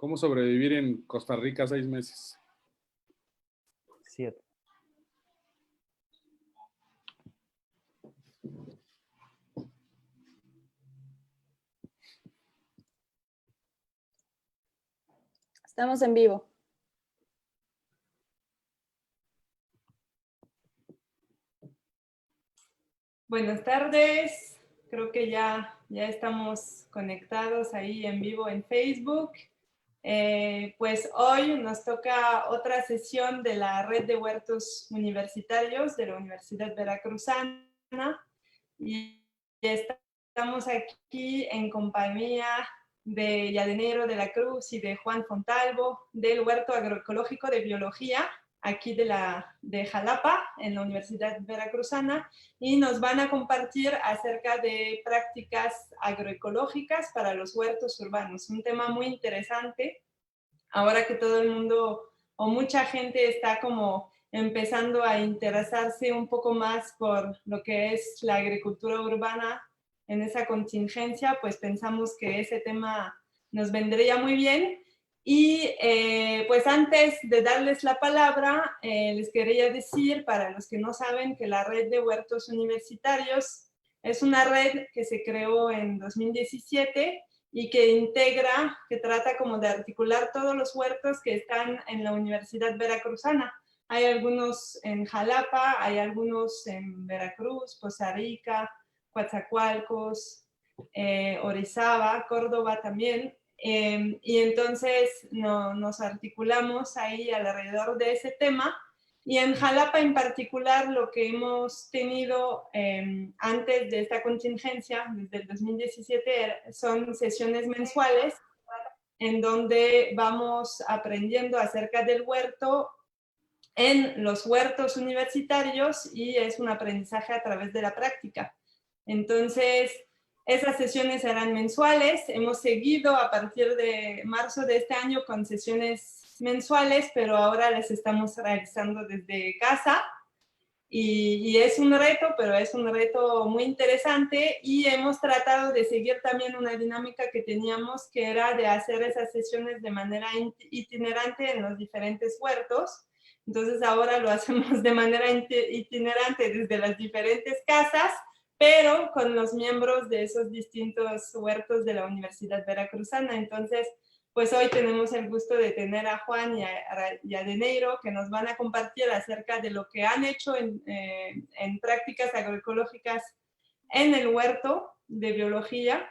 ¿Cómo sobrevivir en Costa Rica 6 meses? 7. Estamos en vivo. Buenas tardes, creo que ya estamos conectados ahí en vivo en Facebook. Pues hoy nos toca otra sesión de la Red de Huertos Universitarios de la Universidad Veracruzana y estamos aquí en compañía de Yadenero de la Cruz y de Juan Fontalvo del Huerto Agroecológico de Biología aquí de Jalapa, en la Universidad Veracruzana, y nos van a compartir acerca de prácticas agroecológicas para los huertos urbanos. Un tema muy interesante, ahora que todo el mundo o mucha gente está como empezando a interesarse un poco más por lo que es la agricultura urbana en esa contingencia, pues pensamos que ese tema nos vendría muy bien. Y pues antes de darles la palabra, les quería decir, para los que no saben, que la Red de Huertos Universitarios es una red que se creó en 2017 y que trata como de articular todos los huertos que están en la Universidad Veracruzana. Hay algunos en Jalapa, hay algunos en Veracruz, Poza Rica, Coatzacoalcos, Orizaba, Córdoba también. Y entonces nos articulamos ahí alrededor de ese tema. Y en Jalapa en particular lo que hemos tenido antes de esta contingencia, desde el 2017, son sesiones mensuales en donde vamos aprendiendo acerca del huerto en los huertos universitarios y es un aprendizaje a través de la práctica. Entonces, esas sesiones eran mensuales, hemos seguido a partir de marzo de este año con sesiones mensuales, pero ahora las estamos realizando desde casa y es un reto, pero es un reto muy interesante y hemos tratado de seguir también una dinámica que teníamos, que era de hacer esas sesiones de manera itinerante en los diferentes huertos. Entonces ahora lo hacemos de manera itinerante desde las diferentes casas, pero con los miembros de esos distintos huertos de la Universidad Veracruzana. Entonces, pues hoy tenemos el gusto de tener a Juan y a Deneiro, que nos van a compartir acerca de lo que han hecho en prácticas agroecológicas en el huerto de biología.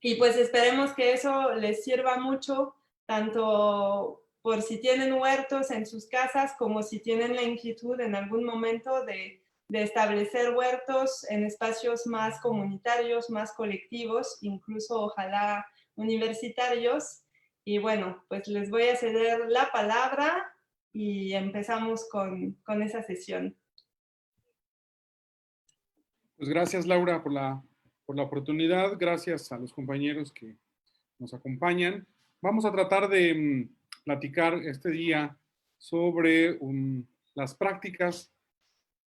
Y pues esperemos que eso les sirva mucho, tanto por si tienen huertos en sus casas, como si tienen la inquietud en algún momento de establecer huertos en espacios más comunitarios, más colectivos, incluso ojalá universitarios. Y bueno, pues les voy a ceder la palabra y empezamos con esa sesión. Pues gracias, Laura, por la oportunidad. Gracias a los compañeros que nos acompañan. Vamos a tratar de platicar este día sobre las prácticas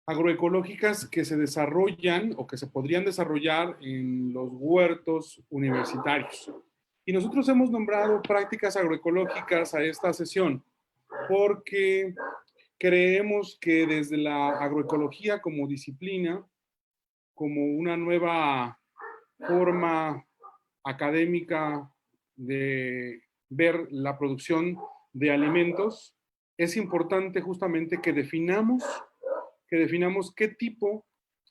agroecológicas que se desarrollan o que se podrían desarrollar en los huertos universitarios. Y nosotros hemos nombrado prácticas agroecológicas a esta sesión porque creemos que desde la agroecología como disciplina, como una nueva forma académica de ver la producción de alimentos, es importante justamente que definamos qué tipo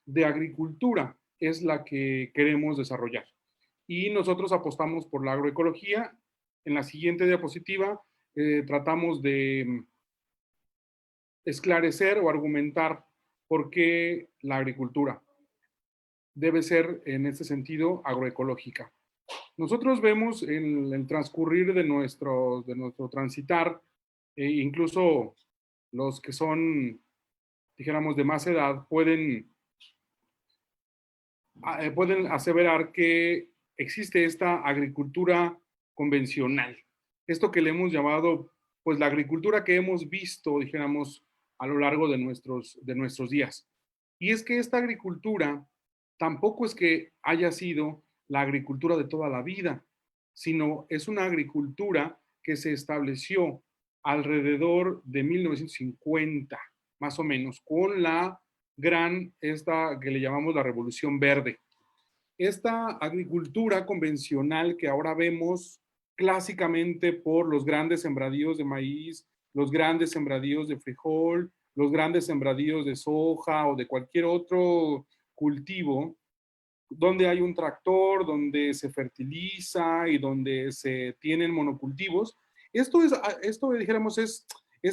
de agricultura es la que queremos desarrollar. Y nosotros apostamos por la agroecología. En la siguiente diapositiva tratamos de esclarecer o argumentar por qué la agricultura debe ser, en este sentido, agroecológica. Nosotros vemos en el transcurrir de nuestro transitar, incluso los que son, dijéramos, de más edad, pueden aseverar que existe esta agricultura convencional. Esto que le hemos llamado, pues, la agricultura que hemos visto, dijéramos, a lo largo de nuestros días. Y es que esta agricultura tampoco es que haya sido la agricultura de toda la vida, sino es una agricultura que se estableció alrededor de 1950, más o menos, con esta que le llamamos la Revolución Verde. Esta agricultura convencional que ahora vemos clásicamente por los grandes sembradíos de maíz, los grandes sembradíos de frijol, los grandes sembradíos de soja o de cualquier otro cultivo, donde hay un tractor, donde se fertiliza y donde se tienen monocultivos. Esto dijéramos, es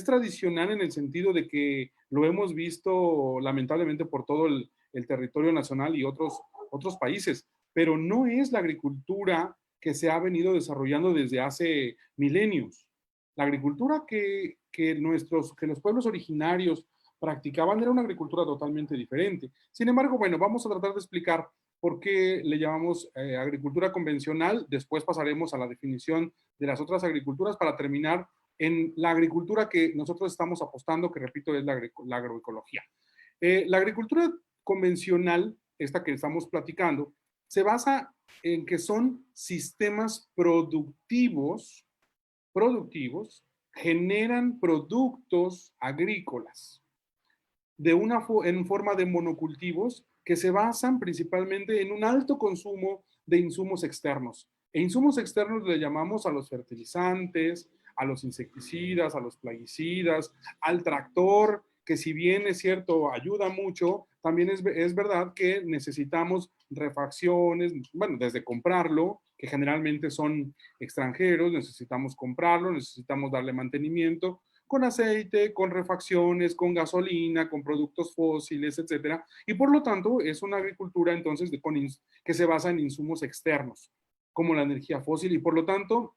tradicional en el sentido de que lo hemos visto lamentablemente por todo el territorio nacional y otros países, pero no es la agricultura que se ha venido desarrollando desde hace milenios. La agricultura que los pueblos originarios practicaban era una agricultura totalmente diferente. Sin embargo, bueno, vamos a tratar de explicar por qué le llamamos agricultura convencional. Después pasaremos a la definición de las otras agriculturas para terminar en la agricultura que nosotros estamos apostando, que repito, es la agroecología. La agricultura convencional, esta que estamos platicando, se basa en que son sistemas productivos, generan productos agrícolas en forma de monocultivos que se basan principalmente en un alto consumo de insumos externos. E insumos externos le llamamos a los fertilizantes, a los insecticidas, a los plaguicidas, al tractor, que si bien es cierto, ayuda mucho, también es verdad que necesitamos refacciones, bueno, desde comprarlo, que generalmente son extranjeros, necesitamos comprarlo, necesitamos darle mantenimiento, con aceite, con refacciones, con gasolina, con productos fósiles, etcétera. Y por lo tanto, es una agricultura entonces que se basa en insumos externos, como la energía fósil, y por lo tanto,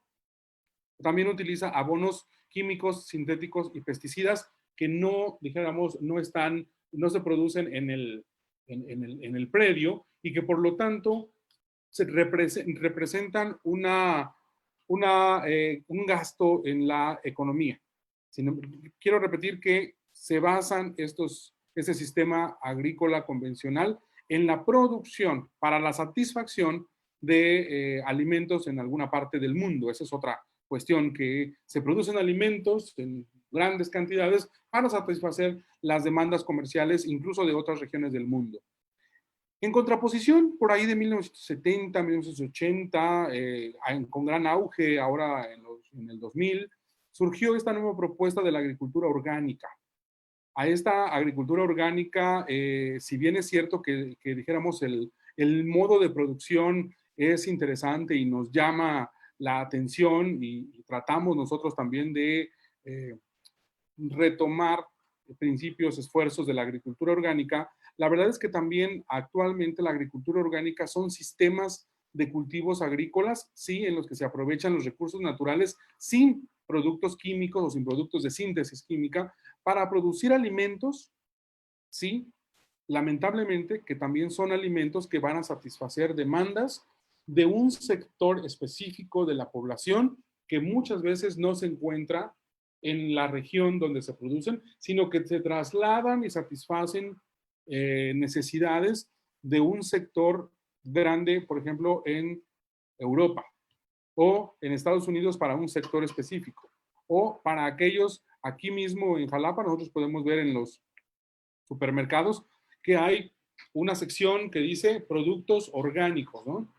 también utiliza abonos químicos, sintéticos y pesticidas que no, dijéramos, no se producen en el predio y que por lo tanto representan un gasto en la economía. Quiero repetir que se basan este sistema agrícola convencional en la producción para la satisfacción de alimentos en alguna parte del mundo. Esa es otra cuestión, que se producen alimentos en grandes cantidades para satisfacer las demandas comerciales incluso de otras regiones del mundo. En contraposición, por ahí de 1970, 1980, con gran auge ahora en el 2000, surgió esta nueva propuesta de la agricultura orgánica. A esta agricultura orgánica, si bien es cierto que dijéramos el modo de producción es interesante y nos llama la atención y tratamos nosotros también de retomar principios, esfuerzos de la agricultura orgánica, la verdad es que también actualmente la agricultura orgánica son sistemas de cultivos agrícolas, sí, en los que se aprovechan los recursos naturales sin productos químicos o sin productos de síntesis química para producir alimentos, sí, lamentablemente que también son alimentos que van a satisfacer demandas de un sector específico de la población que muchas veces no se encuentra en la región donde se producen, sino que se trasladan y satisfacen necesidades de un sector grande, por ejemplo, en Europa, o en Estados Unidos para un sector específico, o para aquellos aquí mismo en Jalapa. Nosotros podemos ver en los supermercados que hay una sección que dice productos orgánicos, ¿no?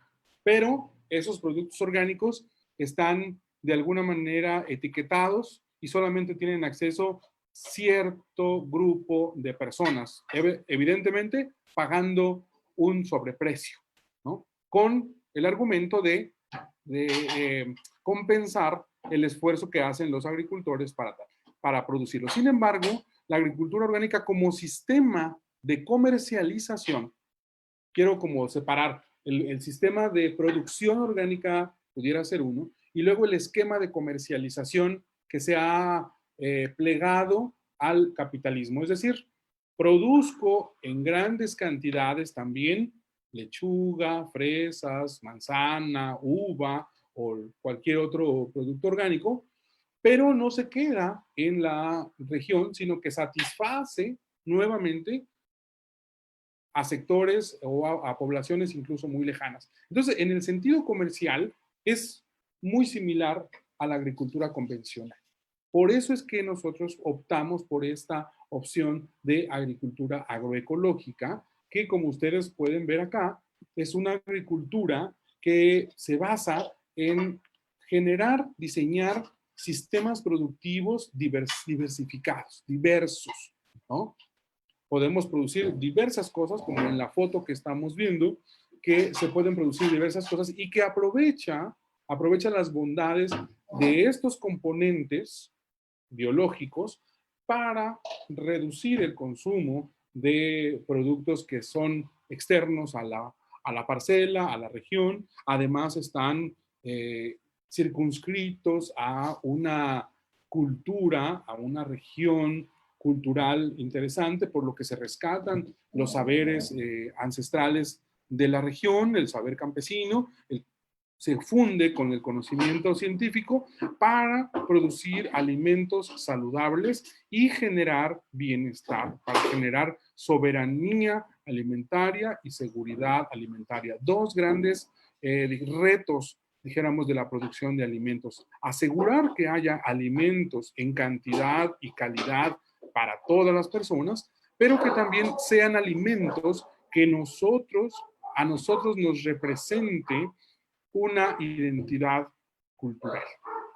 Pero esos productos orgánicos están de alguna manera etiquetados y solamente tienen acceso cierto grupo de personas, evidentemente pagando un sobreprecio, ¿no? Con el argumento de compensar el esfuerzo que hacen los agricultores para producirlo. Sin embargo, la agricultura orgánica como sistema de comercialización, quiero como separar el sistema de producción orgánica, pudiera ser uno, y luego el esquema de comercialización que se ha plegado al capitalismo. Es decir, produzco en grandes cantidades también lechuga, fresas, manzana, uva o cualquier otro producto orgánico, pero no se queda en la región, sino que satisface nuevamente a sectores o a poblaciones incluso muy lejanas. Entonces, en el sentido comercial, es muy similar a la agricultura convencional. Por eso es que nosotros optamos por esta opción de agricultura agroecológica, que como ustedes pueden ver acá, es una agricultura que se basa en generar, diseñar sistemas productivos diversificados, diversos, ¿no? Podemos producir diversas cosas, como en la foto que estamos viendo, que se pueden producir diversas cosas y que aprovecha las bondades de estos componentes biológicos para reducir el consumo de productos que son externos a la parcela, a la región. Además están circunscritos a una cultura, a una región cultural interesante, por lo que se rescatan los saberes ancestrales de la región, el saber campesino, se funde con el conocimiento científico para producir alimentos saludables y generar bienestar, para generar soberanía alimentaria y seguridad alimentaria. Dos grandes retos, dijéramos, de la producción de alimentos. Asegurar que haya alimentos en cantidad y calidad para todas las personas, pero que también sean alimentos que a nosotros nos represente una identidad cultural.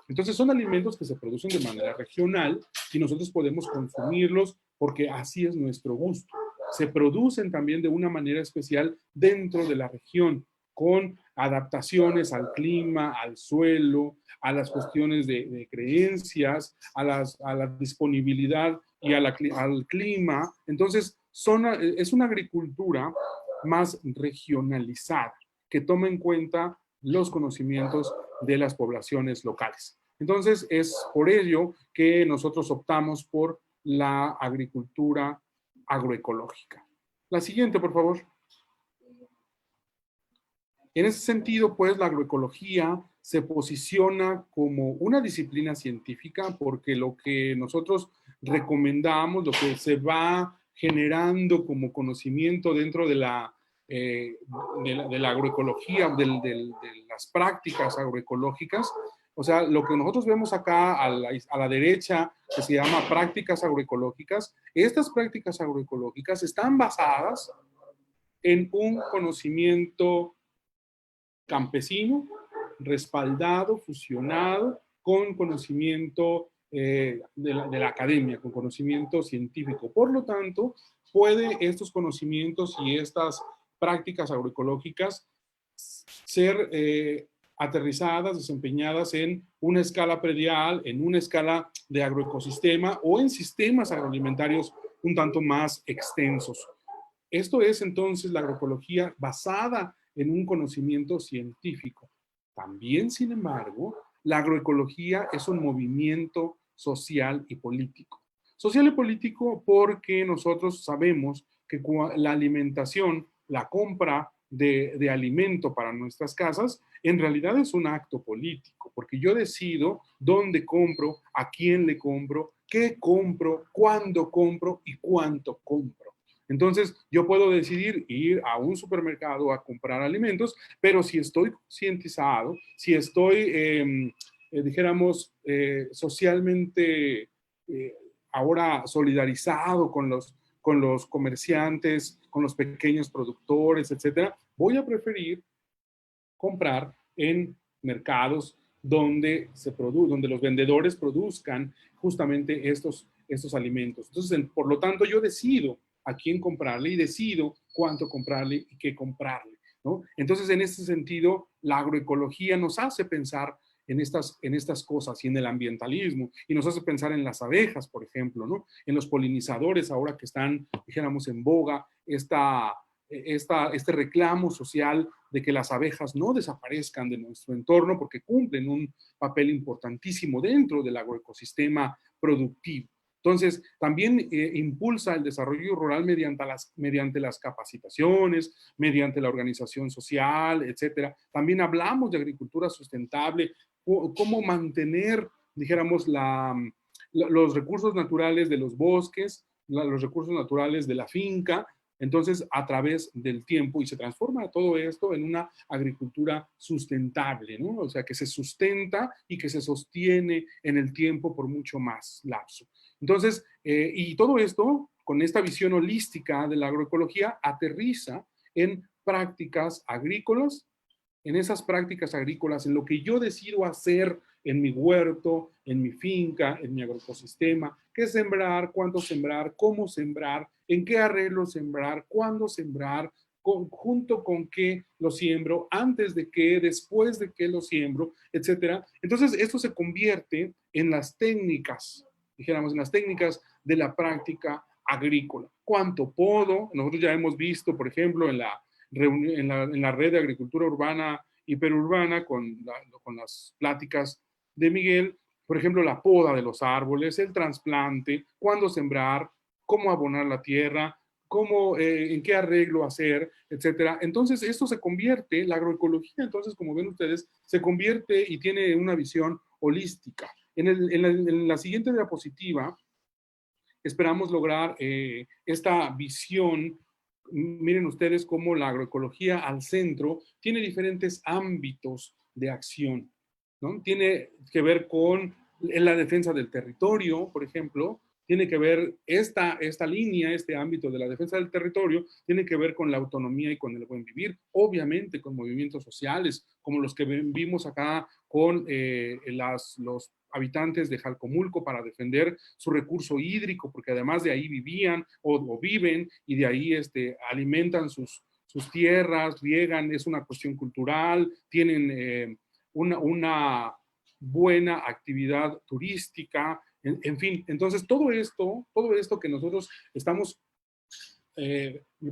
Entonces son alimentos que se producen de manera regional y nosotros podemos consumirlos porque así es nuestro gusto. Se producen también de una manera especial dentro de la región, con adaptaciones al clima, al suelo, a las cuestiones de creencias, a la disponibilidad y al clima. Entonces es una agricultura más regionalizada, que toma en cuenta los conocimientos de las poblaciones locales. Entonces, es por ello que nosotros optamos por la agricultura agroecológica. La siguiente, por favor. En ese sentido, pues, la agroecología se posiciona como una disciplina científica porque lo que nosotros recomendamos, lo que se va generando como conocimiento dentro de la agroecología, de las prácticas agroecológicas. O sea, lo que nosotros vemos acá a la derecha, que se llama prácticas agroecológicas, estas prácticas agroecológicas están basadas en un conocimiento campesino, respaldado, fusionado con conocimiento de la academia, con conocimiento científico. Por lo tanto, puede estos conocimientos y estas prácticas agroecológicas ser aterrizadas, desempeñadas en una escala predial, en una escala de agroecosistema o en sistemas agroalimentarios un tanto más extensos. Esto es entonces la agroecología basada en un conocimiento científico. También, sin embargo, la agroecología es un movimiento social y político. Social y político porque nosotros sabemos que la alimentación, la compra de alimento para nuestras casas, en realidad es un acto político, porque yo decido dónde compro, a quién le compro, qué compro, cuándo compro y cuánto compro. Entonces, yo puedo decidir ir a un supermercado a comprar alimentos, pero si estoy concientizado, si estoy, dijéramos, socialmente ahora solidarizado con los comerciantes, con los pequeños productores, etcétera, voy a preferir comprar en mercados donde los vendedores produzcan justamente estos alimentos. Entonces, por lo tanto, yo decido a quién comprarle y decido cuánto comprarle y qué comprarle, ¿no? Entonces, en este sentido, la agroecología nos hace pensar en estas cosas y en el ambientalismo, y nos hace pensar en las abejas, por ejemplo, ¿no? En los polinizadores, ahora que están, dijéramos, en boga, este reclamo social de que las abejas no desaparezcan de nuestro entorno porque cumplen un papel importantísimo dentro del agroecosistema productivo. Entonces, también impulsa el desarrollo rural mediante las capacitaciones, mediante la organización social, etcétera. También hablamos de agricultura sustentable, cómo mantener, dijéramos, los recursos naturales de los bosques, los recursos naturales de la finca, entonces a través del tiempo, y se transforma todo esto en una agricultura sustentable, ¿no? O sea, que se sustenta y que se sostiene en el tiempo por mucho más lapso. Entonces, y todo esto, con esta visión holística de la agroecología, aterriza en prácticas agrícolas, en esas prácticas agrícolas, en lo que yo decido hacer en mi huerto, en mi finca, en mi agroecosistema, qué sembrar, cuánto sembrar, cómo sembrar, en qué arreglo sembrar, cuándo sembrar, junto con qué lo siembro, antes de qué, después de qué lo siembro, etcétera. Entonces, esto se convierte en las técnicas, dijéramos, en las técnicas de la práctica agrícola. ¿Cuánto podo? Nosotros ya hemos visto, por ejemplo, en la red de agricultura urbana hiperurbana con las pláticas de Miguel, por ejemplo, la poda de los árboles, el trasplante, cuándo sembrar, cómo abonar la tierra, cómo, en qué arreglo hacer, etcétera. Entonces, esto se convierte, la agroecología, entonces, como ven ustedes, se convierte y tiene una visión holística. En la siguiente diapositiva, esperamos lograr esta visión. Miren ustedes cómo la agroecología al centro tiene diferentes ámbitos de acción, ¿no? Tiene que ver con la defensa del territorio, por ejemplo, tiene que ver esta línea, este ámbito de la defensa del territorio, tiene que ver con la autonomía y con el buen vivir, obviamente con movimientos sociales, como los que vimos acá con los habitantes de Jalcomulco para defender su recurso hídrico, porque además de ahí vivían o viven y de ahí alimentan sus tierras, riegan, es una cuestión cultural, tienen una buena actividad turística, en fin. Entonces, todo esto que nosotros estamos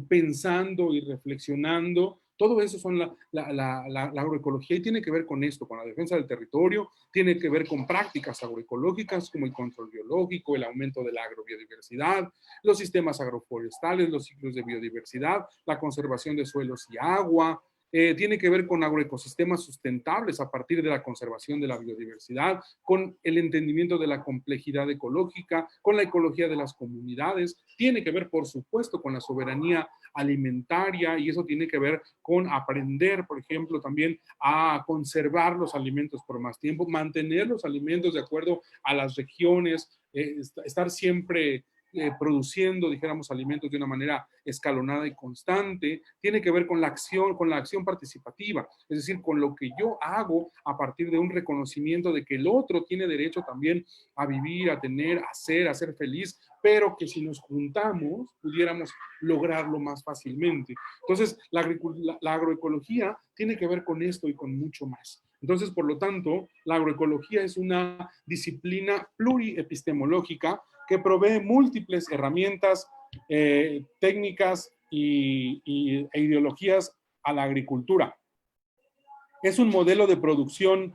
pensando y reflexionando, todo eso son la agroecología y tiene que ver con esto, con la defensa del territorio, tiene que ver con prácticas agroecológicas como el control biológico, el aumento de la agrobiodiversidad, los sistemas agroforestales, los ciclos de biodiversidad, la conservación de suelos y agua. Tiene que ver con agroecosistemas sustentables a partir de la conservación de la biodiversidad, con el entendimiento de la complejidad ecológica, con la ecología de las comunidades, tiene que ver, por supuesto, con la soberanía alimentaria y eso tiene que ver con aprender, por ejemplo, también a conservar los alimentos por más tiempo, mantener los alimentos de acuerdo a las regiones, estar siempre produciendo, dijéramos, alimentos de una manera escalonada y constante, tiene que ver con la acción participativa, es decir, con lo que yo hago a partir de un reconocimiento de que el otro tiene derecho también a vivir, a tener, a ser feliz, pero que si nos juntamos pudiéramos lograrlo más fácilmente. Entonces, la agroecología tiene que ver con esto y con mucho más. Entonces, por lo tanto, la agroecología es una disciplina pluriepistemológica que provee múltiples herramientas, técnicas e ideologías a la agricultura. Es un modelo de producción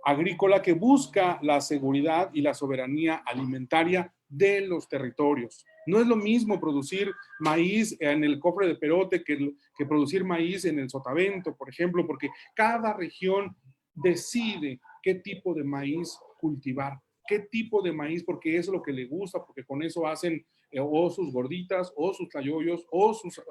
agrícola que busca la seguridad y la soberanía alimentaria de los territorios. No es lo mismo producir maíz en el cofre de Perote que producir maíz en el Sotavento, por ejemplo, porque cada región decide qué tipo de maíz cultivar, qué tipo de maíz, porque es lo que le gusta, porque con eso hacen o sus gorditas, o sus tlayoyos, o sus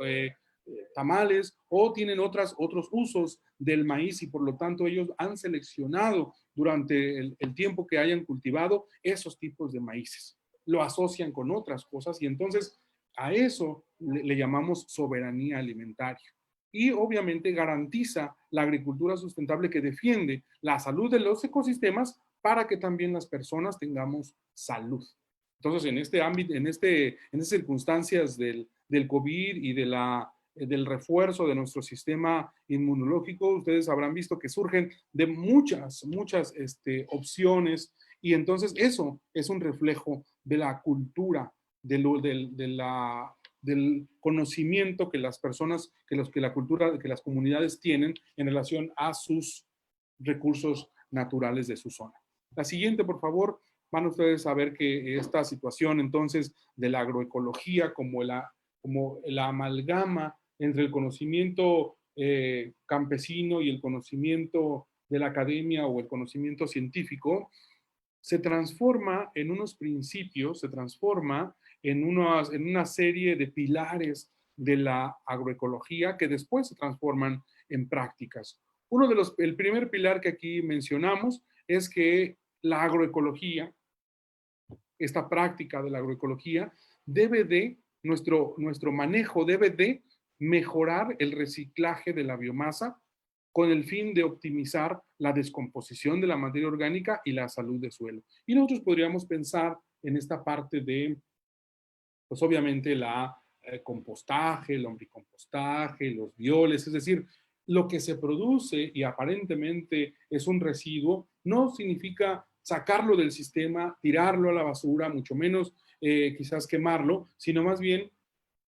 tamales, o tienen otros usos del maíz y por lo tanto ellos han seleccionado durante el tiempo que hayan cultivado esos tipos de maíces. Lo asocian con otras cosas y entonces a eso le llamamos soberanía alimentaria. Y obviamente garantiza la agricultura sustentable que defiende la salud de los ecosistemas para que también las personas tengamos salud. Entonces, en este ámbito, en estas circunstancias del COVID y del refuerzo de nuestro sistema inmunológico, ustedes habrán visto que surgen de muchas opciones y entonces eso es un reflejo de la cultura, del conocimiento que las personas, que la cultura, que las comunidades tienen en relación a sus recursos naturales de su zona. La siguiente, por favor. Van ustedes a ver que esta situación entonces de la agroecología como la amalgama entre el conocimiento campesino y el conocimiento de la academia o el conocimiento científico, se transforma en unos principios, se transforma en una serie de pilares de la agroecología que después se transforman en prácticas. El primer pilar que aquí mencionamos es que la agroecología, esta práctica de la agroecología, nuestro manejo debe de mejorar el reciclaje de la biomasa con el fin de optimizar la descomposición de la materia orgánica y la salud del suelo. Y nosotros podríamos pensar en esta parte de, pues obviamente, compostaje, el lombricompostaje, los bioles, es decir, lo que se produce y aparentemente es un residuo, no significa sacarlo del sistema, tirarlo a la basura, mucho menos quizás quemarlo, sino más bien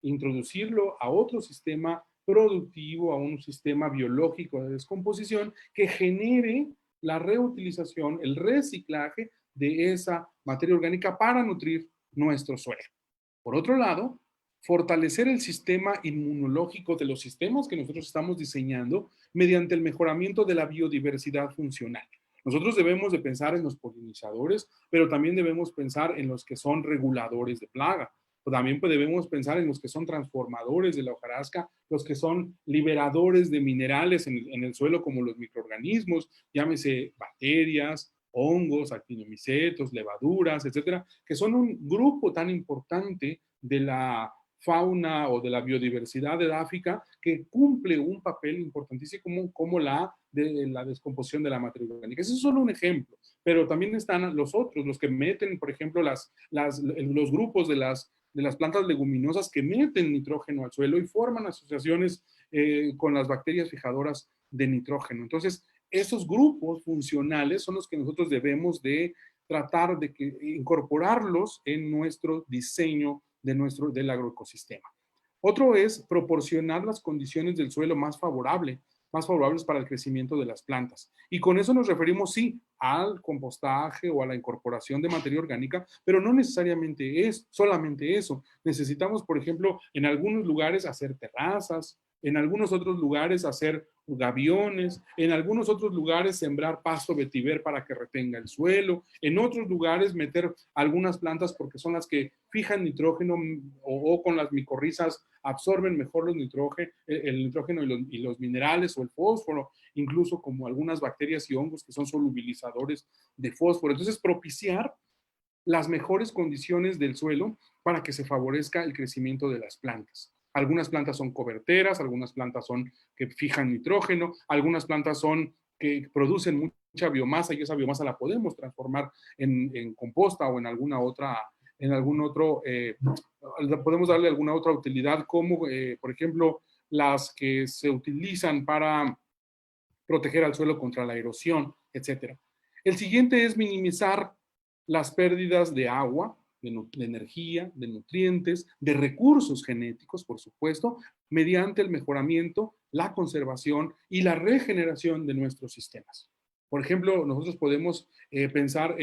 introducirlo a otro sistema productivo, a un sistema biológico de descomposición que genere la reutilización, el reciclaje de esa materia orgánica para nutrir nuestro suelo. Por otro lado, fortalecer el sistema inmunológico de los sistemas que nosotros estamos diseñando mediante el mejoramiento de la biodiversidad funcional. Nosotros debemos de pensar en los polinizadores, pero también debemos pensar en los que son reguladores de plaga. También debemos pensar en los que son transformadores de la hojarasca, los que son liberadores de minerales en el suelo, como los microorganismos, llámese bacterias, hongos, actinomicetos, levaduras, etcétera, que son un grupo tan importante de la fauna o de la biodiversidad edáfica que cumple un papel importantísimo como de la descomposición de la materia orgánica. Ese es solo un ejemplo, pero también están los otros, los que meten, por ejemplo, los grupos de las plantas leguminosas que meten nitrógeno al suelo y forman asociaciones con las bacterias fijadoras de nitrógeno. Entonces, esos grupos funcionales son los que nosotros debemos de tratar de incorporarlos en nuestro diseño del agroecosistema. Otro es proporcionar las condiciones del suelo más favorables para el crecimiento de las plantas. Y con eso nos referimos, sí, al compostaje o a la incorporación de materia orgánica, pero no necesariamente es solamente eso. Necesitamos, por ejemplo, en algunos lugares hacer terrazas, en algunos otros lugares hacer gaviones, en algunos otros lugares sembrar pasto vetiver para que retenga el suelo, en otros lugares meter algunas plantas porque son las que fijan nitrógeno o con las micorrizas absorben mejor el nitrógeno y los minerales o el fósforo, incluso como algunas bacterias y hongos que son solubilizadores de fósforo. Entonces, propiciar las mejores condiciones del suelo para que se favorezca el crecimiento de las plantas. Algunas plantas son coberteras, algunas plantas son que fijan nitrógeno, algunas plantas son que producen mucha biomasa y esa biomasa la podemos transformar en composta o en algún otro, podemos darle alguna otra utilidad como, por ejemplo, las que se utilizan para proteger al suelo contra la erosión, etc. El siguiente es minimizar las pérdidas de agua, de energía, de nutrientes, de recursos genéticos, por supuesto, mediante el mejoramiento, la conservación y la regeneración de nuestros sistemas. Por ejemplo, nosotros podemos pensar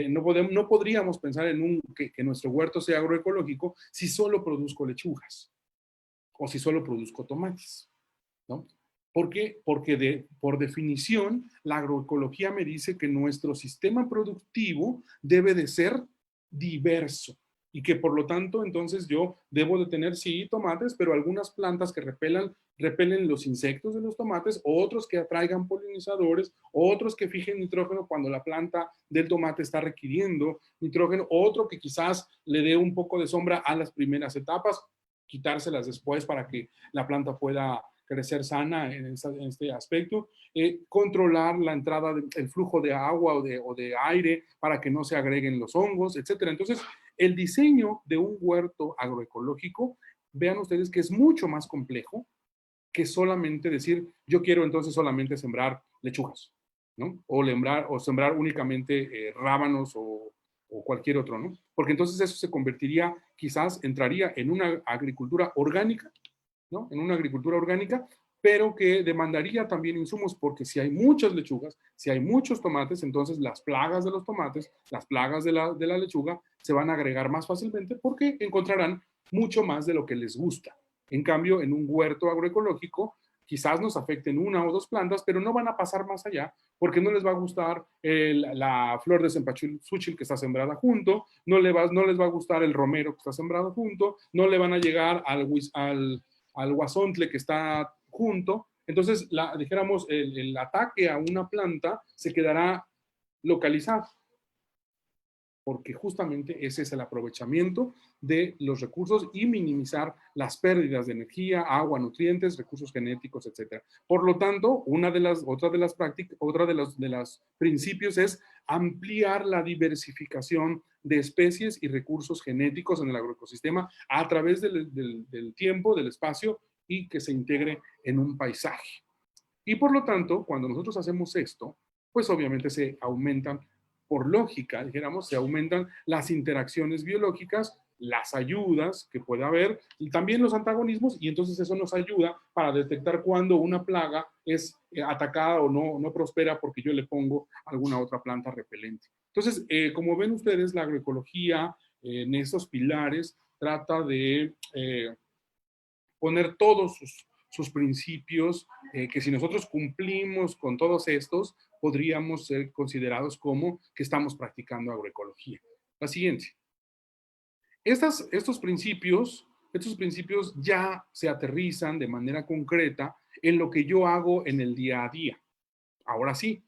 no podríamos pensar en que nuestro huerto sea agroecológico si solo produzco lechugas o si solo produzco tomates, ¿no? ¿Por qué? Porque por definición, la agroecología me dice que nuestro sistema productivo debe de ser diverso y que por lo tanto entonces yo debo de tener sí tomates, pero algunas plantas que repelen los insectos de los tomates, otros que atraigan polinizadores, otros que fijen nitrógeno cuando la planta del tomate está requiriendo nitrógeno, otro que quizás le dé un poco de sombra a las primeras etapas, quitárselas después para que la planta pueda crecer sana en este aspecto, controlar la entrada, el flujo de agua o de aire para que no se agreguen los hongos, etcétera. Entonces, el diseño de un huerto agroecológico, vean ustedes que es mucho más complejo que solamente decir, yo quiero entonces solamente sembrar lechugas, ¿no? O sembrar únicamente rábanos o cualquier otro, ¿no? Porque entonces eso se convertiría, quizás entraría en una agricultura orgánica, ¿no? En una agricultura orgánica, pero que demandaría también insumos, porque si hay muchas lechugas, si hay muchos tomates, entonces las plagas de los tomates, las plagas de la lechuga, se van a agregar más fácilmente porque encontrarán mucho más de lo que les gusta. En cambio, en un huerto agroecológico, quizás nos afecten una o dos plantas, pero no van a pasar más allá porque no les va a gustar la flor de cempasúchil que está sembrada junto, no les va a gustar el romero que está sembrado junto, no le van a llegar al guasontle que está junto. Entonces, dijéramos, el ataque a una planta se quedará localizado, porque justamente ese es el aprovechamiento de los recursos y minimizar las pérdidas de energía, agua, nutrientes, recursos genéticos, etc. Por lo tanto, otra de los principios es ampliar la diversificación de especies y recursos genéticos en el agroecosistema a través del tiempo, del espacio y que se integre en un paisaje. Y por lo tanto, cuando nosotros hacemos esto, pues obviamente se aumentan, por lógica, dijéramos, se aumentan las interacciones biológicas, las ayudas que puede haber y también los antagonismos, y entonces eso nos ayuda para detectar cuando una plaga es atacada o no prospera porque yo le pongo alguna otra planta repelente. Entonces, como ven ustedes, la agroecología en estos pilares trata de poner todos sus principios, que si nosotros cumplimos con todos estos, podríamos ser considerados como que estamos practicando agroecología. La siguiente. Estos principios ya se aterrizan de manera concreta en lo que yo hago en el día a día. Ahora sí,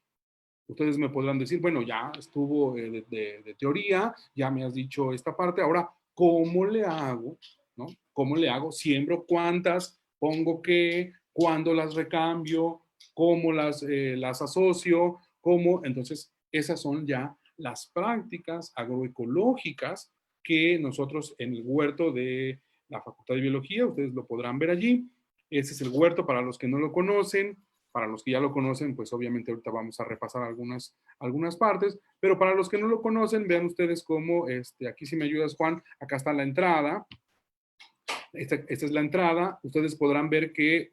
ustedes me podrán decir, bueno, ya estuvo de teoría, ya me has dicho esta parte, ahora, ¿cómo le hago? ¿No? ¿Cómo le hago? ¿Siembro cuántas? ¿Pongo qué? ¿Cuándo las recambio? ¿Cómo las asocio? ¿Cómo? Entonces, esas son ya las prácticas agroecológicas que nosotros en el huerto de la Facultad de Biología, ustedes lo podrán ver allí. Ese es el huerto para los que no lo conocen. Para los que ya lo conocen, pues obviamente ahorita vamos a repasar algunas partes, pero para los que no lo conocen, vean ustedes cómo, aquí si me ayudas, Juan, acá está la entrada. Esta es la entrada. Ustedes podrán ver que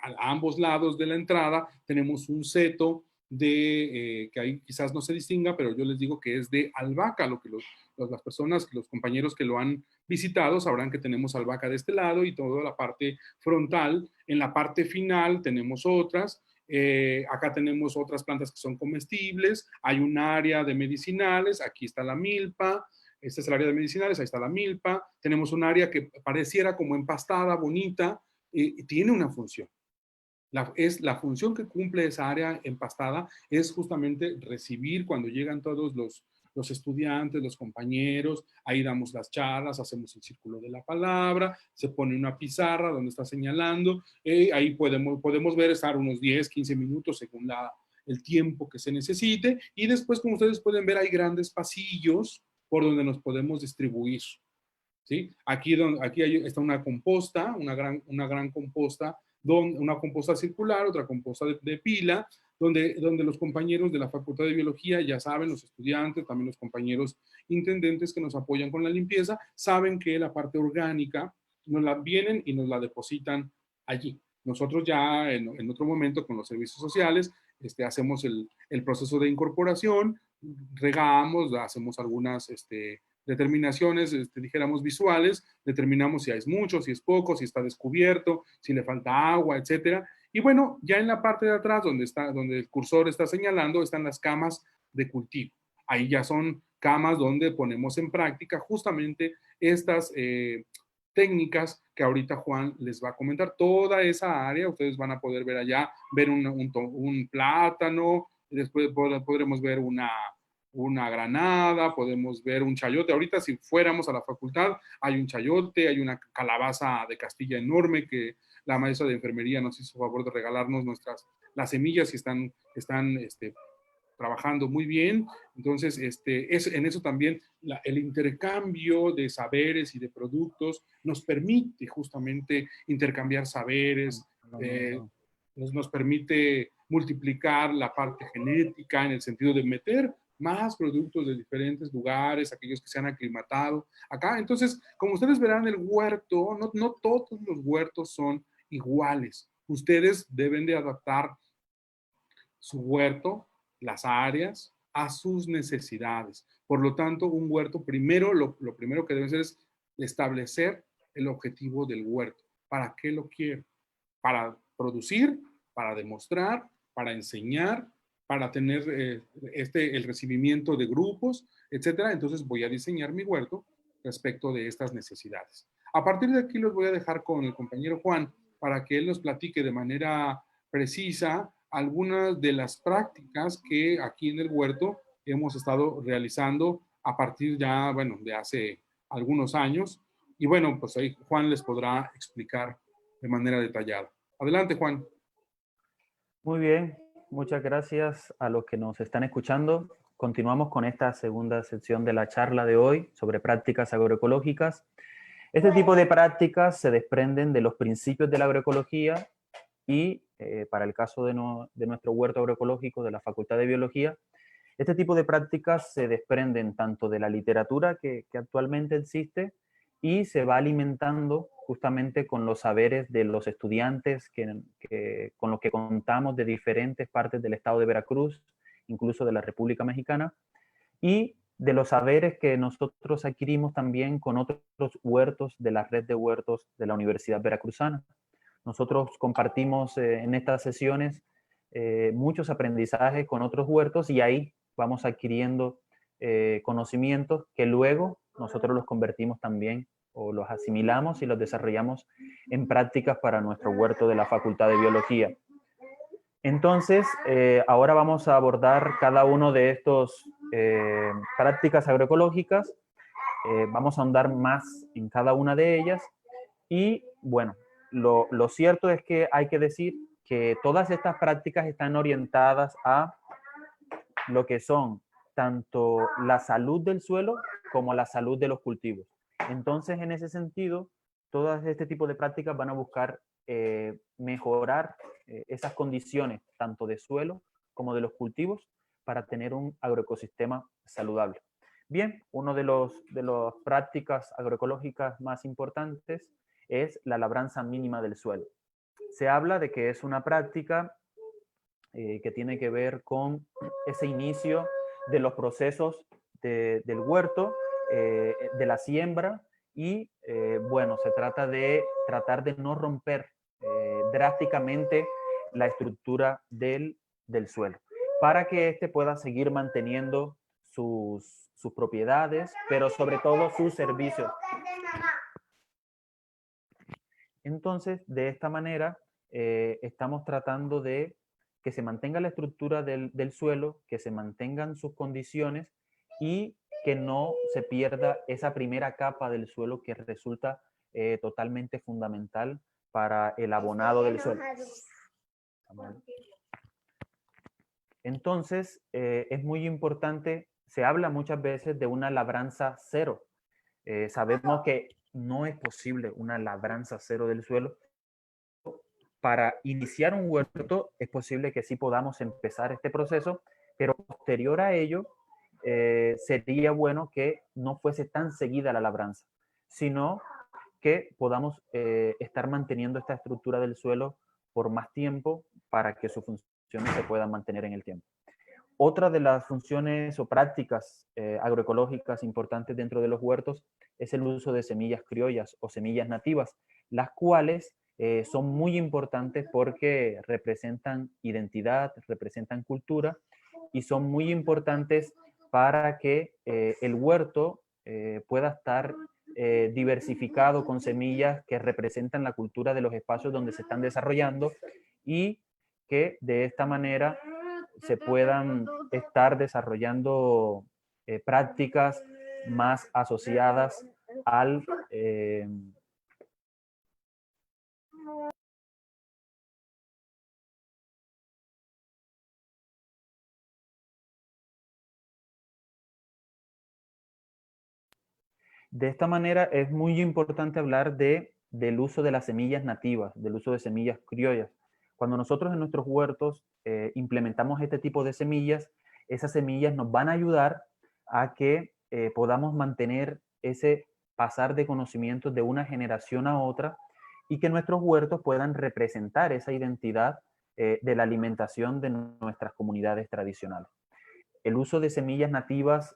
a ambos lados de la entrada tenemos un seto que ahí quizás no se distinga, pero yo les digo que es de albahaca. Lo que las personas, los compañeros que lo han visitado sabrán que tenemos albahaca de este lado y toda la parte frontal. En la parte final tenemos otras. Acá tenemos otras plantas que son comestibles. Hay un área de medicinales. Aquí está la milpa. Este es el área de medicinales. Ahí está la milpa. Tenemos un área que pareciera como empastada, bonita, y tiene una función. La función que cumple esa área empastada es justamente recibir cuando llegan todos los estudiantes, los compañeros, ahí damos las charlas, hacemos el círculo de la palabra, se pone una pizarra donde está señalando, ahí podemos ver estar unos 10, 15 minutos según el tiempo que se necesite, y después, como ustedes pueden ver, hay grandes pasillos por donde nos podemos distribuir. ¿Sí? Aquí está una composta, una gran composta, una composta circular, otra composta de pila, donde los compañeros de la Facultad de Biología, ya saben, los estudiantes, también los compañeros intendentes que nos apoyan con la limpieza, saben que la parte orgánica nos la vienen y nos la depositan allí. Nosotros ya en otro momento con los servicios sociales hacemos el proceso de incorporación, regamos, hacemos algunas determinaciones, dijéramos visuales, determinamos si es mucho, si es poco, si está descubierto, si le falta agua, etcétera. Y bueno, ya en la parte de atrás, donde el cursor está señalando, están las camas de cultivo. Ahí ya son camas donde ponemos en práctica justamente estas técnicas que ahorita Juan les va a comentar. Toda esa área, ustedes van a poder ver allá, ver un plátano, después podremos ver una granada, podemos ver un chayote. Ahorita si fuéramos a la facultad, hay un chayote, hay una calabaza de Castilla enorme que la maestra de enfermería nos hizo favor de regalarnos las semillas y están trabajando muy bien. Entonces, en eso también el intercambio de saberes y de productos nos permite justamente intercambiar saberes, nos permite multiplicar la parte genética en el sentido de meter más productos de diferentes lugares, aquellos que se han aclimatado acá. Entonces, como ustedes verán, el huerto, no todos los huertos son iguales. Ustedes deben de adaptar su huerto, las áreas, a sus necesidades. Por lo tanto, un huerto, lo primero que deben hacer es establecer el objetivo del huerto. ¿Para qué lo quiero? Para producir, para demostrar, para enseñar, para tener el recibimiento de grupos, etcétera. Entonces voy a diseñar mi huerto respecto de estas necesidades. A partir de aquí los voy a dejar con el compañero Juan para que él nos platique de manera precisa algunas de las prácticas que aquí en el huerto hemos estado realizando a partir ya, bueno, de hace algunos años. Y bueno, pues ahí Juan les podrá explicar de manera detallada. Adelante, Juan. Muy bien, muchas gracias a los que nos están escuchando. Continuamos con esta segunda sección de la charla de hoy sobre prácticas agroecológicas. Este tipo de prácticas se desprenden de los principios de la agroecología y, para el caso de nuestro huerto agroecológico de la Facultad de Biología, este tipo de prácticas se desprenden tanto de la literatura que actualmente existe y se va alimentando justamente con los saberes de los estudiantes con los que contamos de diferentes partes del estado de Veracruz, incluso de la República Mexicana, y de los saberes que nosotros adquirimos también con otros huertos de la red de huertos de la Universidad Veracruzana. Nosotros compartimos en estas sesiones muchos aprendizajes con otros huertos y ahí vamos adquiriendo conocimientos que luego nosotros los convertimos también o los asimilamos y los desarrollamos en prácticas para nuestro huerto de la Facultad de Biología. Entonces, ahora vamos a abordar cada uno de estos prácticas agroecológicas. Vamos a ahondar más en cada una de ellas y, bueno, lo cierto es que hay que decir que todas estas prácticas están orientadas a lo que son tanto la salud del suelo como la salud de los cultivos. Entonces, en ese sentido, todas este tipo de prácticas van a buscar mejorar esas condiciones tanto de suelo como de los cultivos para tener un agroecosistema saludable. Bien, una de las prácticas agroecológicas más importantes es la labranza mínima del suelo. Se habla de que es una práctica que tiene que ver con ese inicio de los procesos del huerto, de la siembra, y bueno, se trata de tratar de no romper drásticamente la estructura del suelo, para que éste pueda seguir manteniendo sus propiedades, pero sobre todo sus servicios. Entonces, de esta manera, estamos tratando de que se mantenga la estructura del suelo, que se mantengan sus condiciones y que no se pierda esa primera capa del suelo que resulta totalmente fundamental para el abonado del suelo. Entonces, es muy importante, se habla muchas veces de una labranza cero. Sabemos que no es posible una labranza cero del suelo. Para iniciar un huerto es posible que sí podamos empezar este proceso, pero posterior a ello sería bueno que no fuese tan seguida la labranza, sino que podamos estar manteniendo esta estructura del suelo por más tiempo para que sus funciones se puedan mantener en el tiempo. Otra de las funciones o prácticas agroecológicas importantes dentro de los huertos es el uso de semillas criollas o semillas nativas, las cuales son muy importantes porque representan identidad, representan cultura y son muy importantes para que el huerto pueda estar diversificado con semillas que representan la cultura de los espacios donde se están desarrollando y que de esta manera se puedan estar desarrollando prácticas más asociadas al de esta manera es muy importante hablar del uso de las semillas nativas, del uso de semillas criollas. Cuando nosotros en nuestros huertos implementamos este tipo de semillas, esas semillas nos van a ayudar a que podamos mantener ese pasar de conocimientos de una generación a otra y que nuestros huertos puedan representar esa identidad de la alimentación de nuestras comunidades tradicionales. El uso de semillas nativas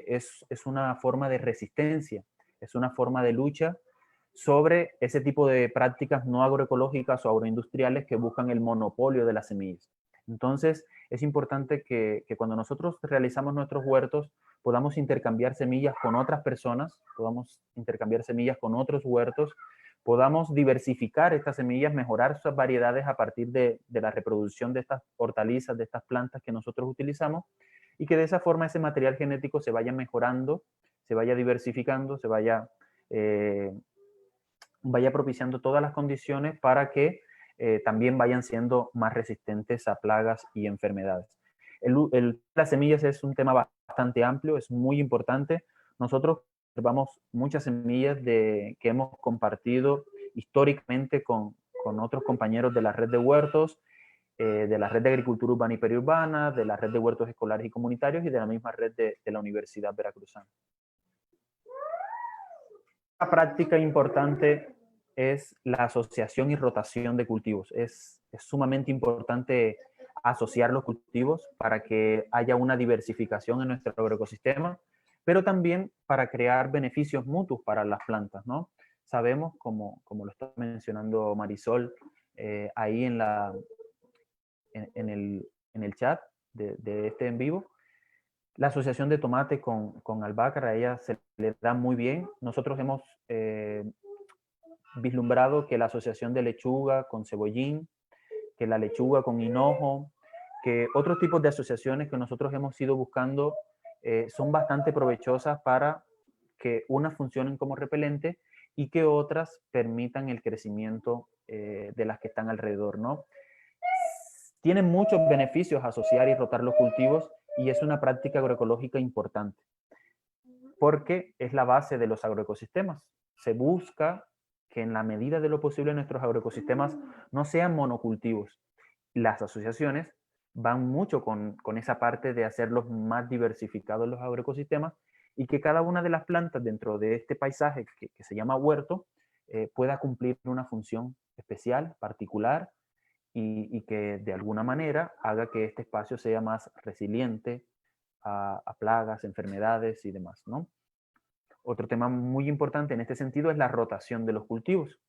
es una forma de resistencia, es una forma de lucha sobre ese tipo de prácticas no agroecológicas o agroindustriales que buscan el monopolio de las semillas. Entonces, es importante que cuando nosotros realizamos nuestros huertos podamos intercambiar semillas con otras personas, podamos intercambiar semillas con otros huertos, podamos diversificar estas semillas, mejorar sus variedades a partir de la reproducción de estas hortalizas, de estas plantas que nosotros utilizamos, y que de esa forma ese material genético se vaya mejorando, se vaya diversificando, se vaya propiciando todas las condiciones para que también vayan siendo más resistentes a plagas y enfermedades. Las semillas es un tema bastante amplio, es muy importante. Nosotros observamos muchas semillas que hemos compartido históricamente con otros compañeros de la red de huertos, de la red de agricultura urbana y periurbana, de la red de huertos escolares y comunitarios y de la misma red de la Universidad Veracruzana. Una práctica importante es la asociación y rotación de cultivos. Es sumamente importante asociar los cultivos para que haya una diversificación en nuestro agroecosistema, pero también para crear beneficios mutuos para las plantas, ¿no? Sabemos, como lo está mencionando Marisol, ahí en el chat de este en vivo, la asociación de tomate con albahaca, a ella se le da muy bien. Nosotros hemos vislumbrado que la asociación de lechuga con cebollín, que la lechuga con hinojo, que otros tipos de asociaciones que nosotros hemos ido buscando son bastante provechosas para que unas funcionen como repelente y que otras permitan el crecimiento de las que están alrededor, ¿no? Tienen muchos beneficios asociar y rotar los cultivos y es una práctica agroecológica importante porque es la base de los agroecosistemas. Se busca que en la medida de lo posible nuestros agroecosistemas no sean monocultivos. Las asociaciones van mucho con esa parte de hacerlos más diversificados los agroecosistemas y que cada una de las plantas dentro de este paisaje que se llama huerto pueda cumplir una función especial, particular, y que de alguna manera haga que este espacio sea más resiliente a plagas, enfermedades y demás, ¿no? Otro tema muy importante en este sentido es la rotación de los cultivos.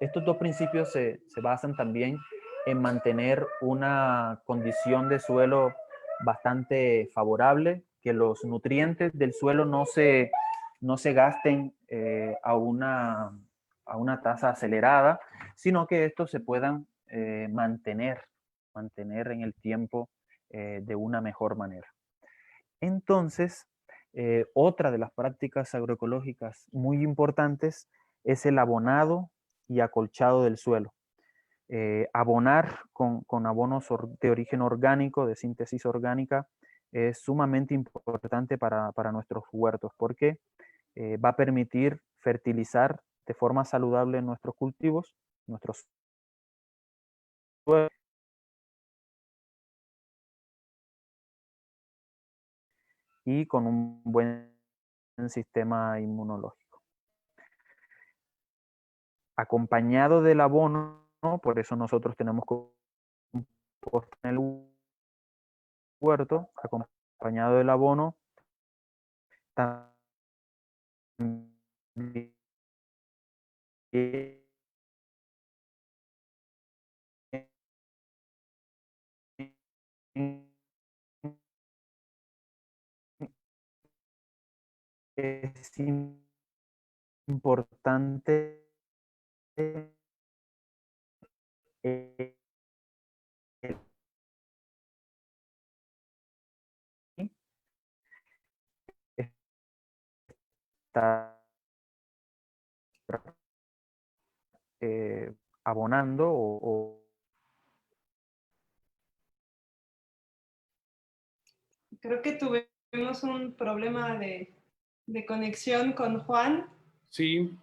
Estos dos principios se basan también en mantener una condición de suelo bastante favorable, que los nutrientes del suelo no se gasten a una tasa acelerada, sino que estos se puedan mantener en el tiempo de una mejor manera. Entonces, otra de las prácticas agroecológicas muy importantes es el abonado y acolchado del suelo. Abonar con abonos de origen orgánico, de síntesis orgánica, es sumamente importante para nuestros huertos porque va a permitir fertilizar de forma saludable nuestros cultivos, nuestros suelos, y con un buen sistema inmunológico. Acompañado del abono, por eso nosotros tenemos compost en el huerto, acompañado del abono, también es importante estar abonando Creo que tuvimos un problema de conexión con Juan. Sí,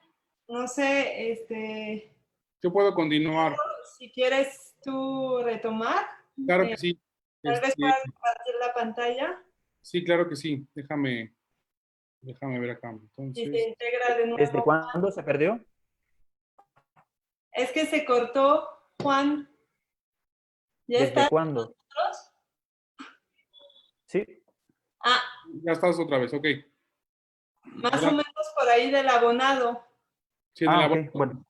No sé, yo puedo continuar. si quieres tú retomar, Claro que sí. tal vez puedas compartir la pantalla Sí, claro que sí. Déjame ver acá. y Entonces, se integra de ¿Desde nuevo. cuándo se perdió? Es que se cortó, Juan. ¿Ya ¿Desde estás con cuándo? nosotros? Sí. ya estás otra vez, ok. Más o menos por ahí del abonado. Sí, en el Ok. abono. Bueno,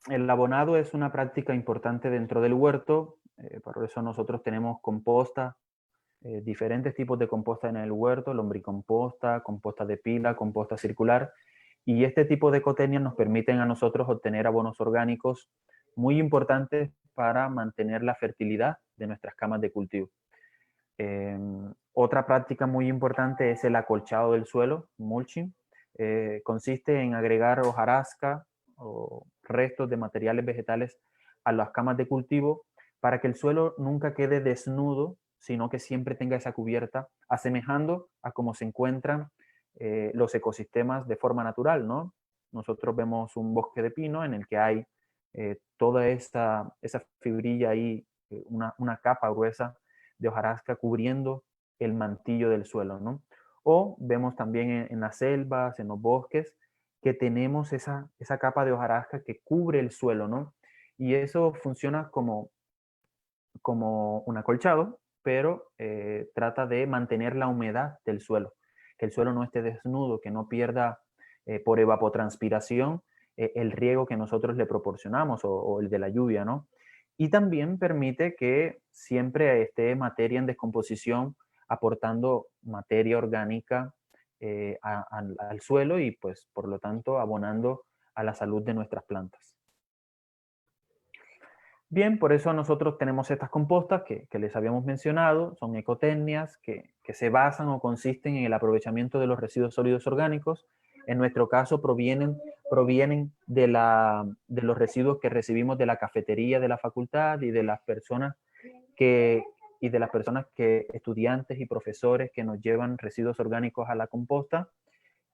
el abonado es una práctica importante dentro del huerto. Por eso nosotros tenemos composta, diferentes tipos de composta en el huerto, lombricomposta, composta de pila, composta circular. Y este tipo de ecotecnias nos permiten a nosotros obtener abonos orgánicos muy importantes para mantener la fertilidad de nuestras camas de cultivo. Otra práctica muy importante es el acolchado del suelo, mulching. Consiste en agregar hojarasca o restos de materiales vegetales a las camas de cultivo para que el suelo nunca quede desnudo, sino que siempre tenga esa cubierta, asemejando a cómo se encuentran los ecosistemas de forma natural, ¿no? Nosotros vemos un bosque de pino en el que hay toda esa fibrilla ahí, una capa gruesa de hojarasca cubriendo el mantillo del suelo, ¿no? O vemos también en las selvas, en los bosques, que tenemos esa capa de hojarasca que cubre el suelo, ¿no? Y eso funciona como un acolchado, pero trata de mantener la humedad del suelo, que el suelo no esté desnudo, que no pierda por evapotranspiración el riego que nosotros le proporcionamos o el de la lluvia, ¿no? Y también permite que siempre esté materia en descomposición, aportando materia orgánica al suelo y pues por lo tanto abonando a la salud de nuestras plantas. Bien, por eso nosotros tenemos estas compostas que les habíamos mencionado, son ecotecnias que se basan o consisten en el aprovechamiento de los residuos sólidos orgánicos. En nuestro caso provienen de los residuos que recibimos de la cafetería de la facultad y de las personas estudiantes y profesores que nos llevan residuos orgánicos a la composta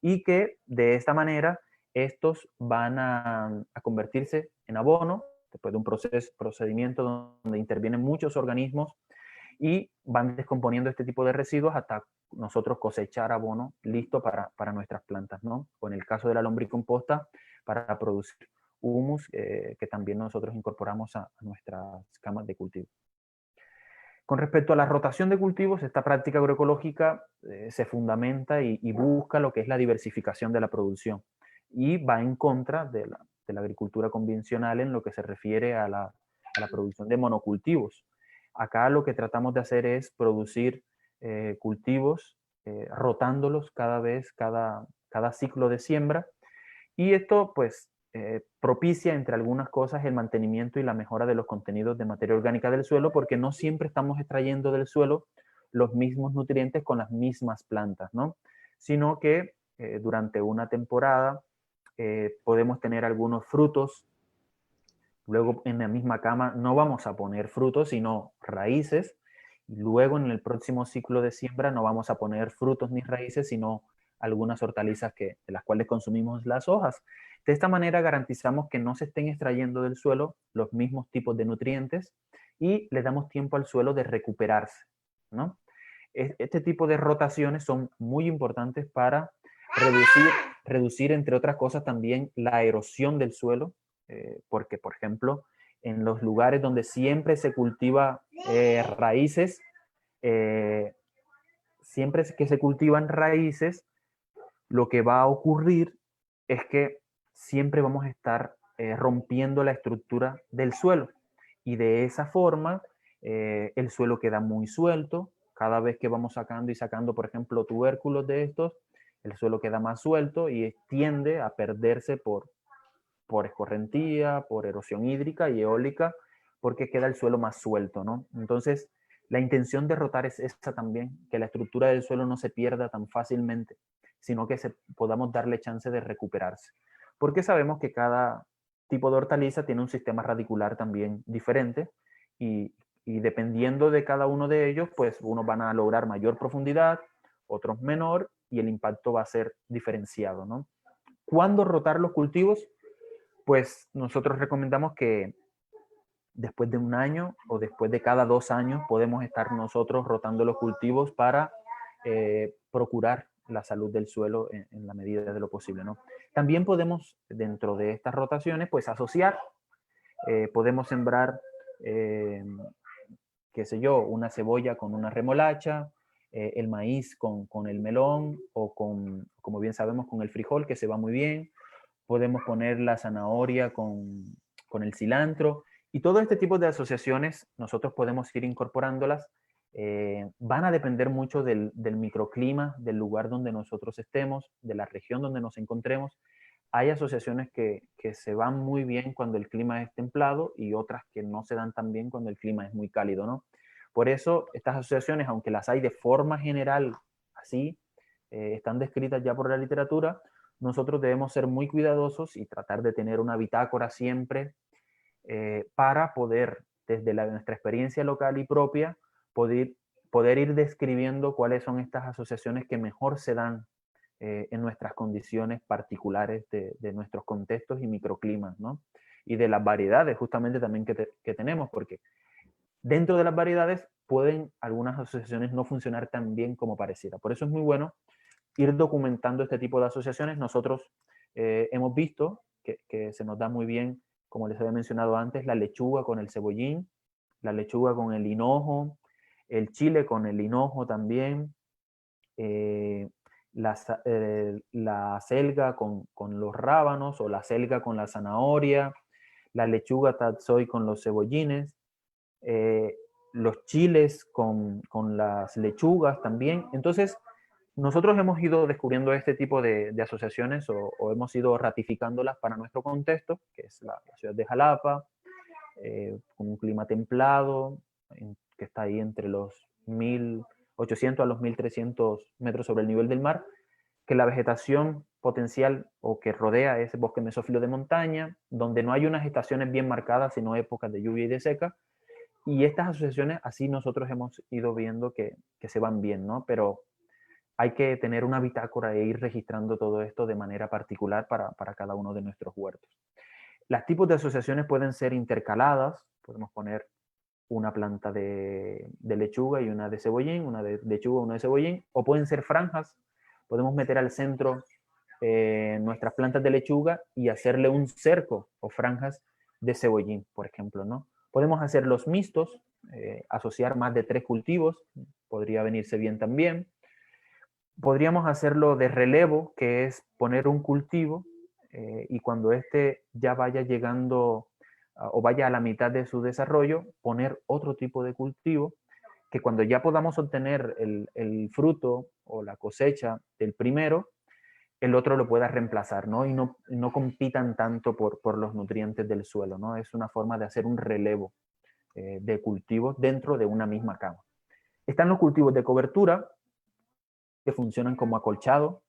y que de esta manera estos van a convertirse en abono después de un procedimiento donde intervienen muchos organismos y van descomponiendo este tipo de residuos hasta nosotros cosechar abono listo para nuestras plantas, ¿no? O en el caso de la lombricomposta, para producir humus que también nosotros incorporamos a nuestras camas de cultivo. Con respecto a la rotación de cultivos, esta práctica agroecológica se fundamenta y busca lo que es la diversificación de la producción y va en contra de la agricultura convencional en lo que se refiere a la producción de monocultivos. Acá lo que tratamos de hacer es producir cultivos rotándolos cada ciclo de siembra y esto pues propicia entre algunas cosas el mantenimiento y la mejora de los contenidos de materia orgánica del suelo porque no siempre estamos extrayendo del suelo los mismos nutrientes con las mismas plantas, ¿no? Sino que durante una temporada podemos tener algunos frutos, luego en la misma cama no vamos a poner frutos, sino raíces, y luego en el próximo ciclo de siembra no vamos a poner frutos ni raíces, sino algunas hortalizas de las cuales consumimos las hojas. De esta manera garantizamos que no se estén extrayendo del suelo los mismos tipos de nutrientes y le damos tiempo al suelo de recuperarse, ¿no? Este tipo de rotaciones son muy importantes para reducir, entre otras cosas, también la erosión del suelo, porque, por ejemplo, en los lugares donde siempre se cultiva raíces, siempre que se cultivan raíces, lo que va a ocurrir es que siempre vamos a estar rompiendo la estructura del suelo y de esa forma el suelo queda muy suelto. Cada vez que vamos sacando y sacando, por ejemplo, tubérculos de estos, el suelo queda más suelto y tiende a perderse por escorrentía, por erosión hídrica y eólica, porque queda el suelo más suelto, ¿no? Entonces, la intención de rotar es esa también, que la estructura del suelo no se pierda tan fácilmente, sino que podamos darle chance de recuperarse. Porque sabemos que cada tipo de hortaliza tiene un sistema radicular también diferente y dependiendo de cada uno de ellos, pues unos van a lograr mayor profundidad, otros menor y el impacto va a ser diferenciado, ¿no? ¿Cuándo rotar los cultivos? Pues nosotros recomendamos que después de un año o después de cada 2 años podemos estar nosotros rotando los cultivos para procurar la salud del suelo en la medida de lo posible, ¿no? También podemos, dentro de estas rotaciones, pues asociar, podemos sembrar, qué sé yo, una cebolla con una remolacha, el maíz con el melón o como bien sabemos, con el frijol, que se va muy bien. podemos poner la zanahoria con el cilantro, y todo este tipo de asociaciones nosotros podemos ir incorporándolas. Van a depender mucho del microclima, del lugar donde nosotros estemos, de la región donde nos encontremos. Hay asociaciones que se van muy bien cuando el clima es templado y otras que no se dan tan bien cuando el clima es muy cálido, ¿no? Por eso estas asociaciones, aunque las hay de forma general así, están descritas ya por la literatura, nosotros debemos ser muy cuidadosos y tratar de tener una bitácora siempre para poder, desde nuestra experiencia local y propia, poder ir describiendo cuáles son estas asociaciones que mejor se dan en nuestras condiciones particulares de nuestros contextos y microclimas, ¿no? Y de las variedades justamente también que tenemos, porque dentro de las variedades pueden algunas asociaciones no funcionar tan bien como pareciera. Por eso es muy bueno ir documentando este tipo de asociaciones. Nosotros hemos visto que se nos da muy bien, como les había mencionado antes, la lechuga con el cebollín, la lechuga con el hinojo, el chile con el hinojo también, la selga con los rábanos, o la selga con la zanahoria, la lechuga tatsoi con los cebollines, los chiles con las lechugas también. Entonces, nosotros hemos ido descubriendo este tipo de asociaciones o hemos ido ratificándolas para nuestro contexto, que es la ciudad de Jalapa, con un clima templado, que está ahí entre los 1800 a los 1300 metros sobre el nivel del mar, que la vegetación potencial o que rodea ese bosque mesófilo de montaña, donde no hay unas estaciones bien marcadas, sino épocas de lluvia y de seca. Y estas asociaciones, así nosotros hemos ido viendo que se van bien, ¿no? Pero hay que tener una bitácora e ir registrando todo esto de manera particular para cada uno de nuestros huertos. Los tipos de asociaciones pueden ser intercaladas, podemos poner una planta de lechuga y una de cebollín, una de lechuga, una de cebollín, o pueden ser franjas, podemos meter al centro nuestras plantas de lechuga y hacerle un cerco o franjas de cebollín, por ejemplo, ¿no? Podemos hacer los mixtos, asociar más de 3 cultivos, podría venirse bien también. Podríamos hacerlo de relevo, que es poner un cultivo y cuando éste ya vaya llegando o vaya a la mitad de su desarrollo, poner otro tipo de cultivo que cuando ya podamos obtener el fruto o la cosecha del primero, el otro lo pueda reemplazar, ¿no? Y no compitan tanto por los nutrientes del suelo, ¿no? Es una forma de hacer un relevo de cultivos dentro de una misma cama. Están los cultivos de cobertura, que funcionan como acolchado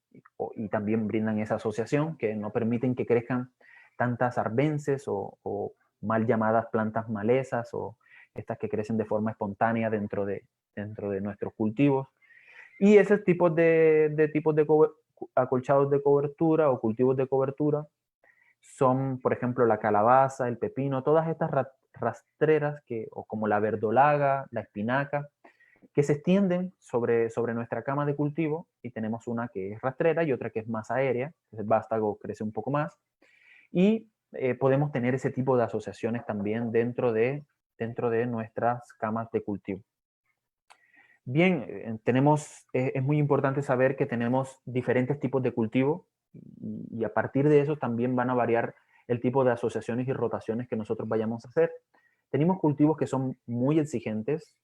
y también brindan esa asociación, que no permiten que crezcan tantas arbences o mal llamadas plantas malezas o estas que crecen de forma espontánea dentro de nuestros cultivos. Y esos tipos de acolchados de cobertura o cultivos de cobertura son, por ejemplo, la calabaza, el pepino, todas estas rastreras o como la verdolaga, la espinaca, que se extienden sobre nuestra cama de cultivo, y tenemos una que es rastrera y otra que es más aérea, el vástago crece un poco más, y podemos tener ese tipo de asociaciones también dentro de nuestras camas de cultivo. Bien, es muy importante saber que tenemos diferentes tipos de cultivo y a partir de eso también van a variar el tipo de asociaciones y rotaciones que nosotros vayamos a hacer. Tenemos cultivos que son muy exigentes,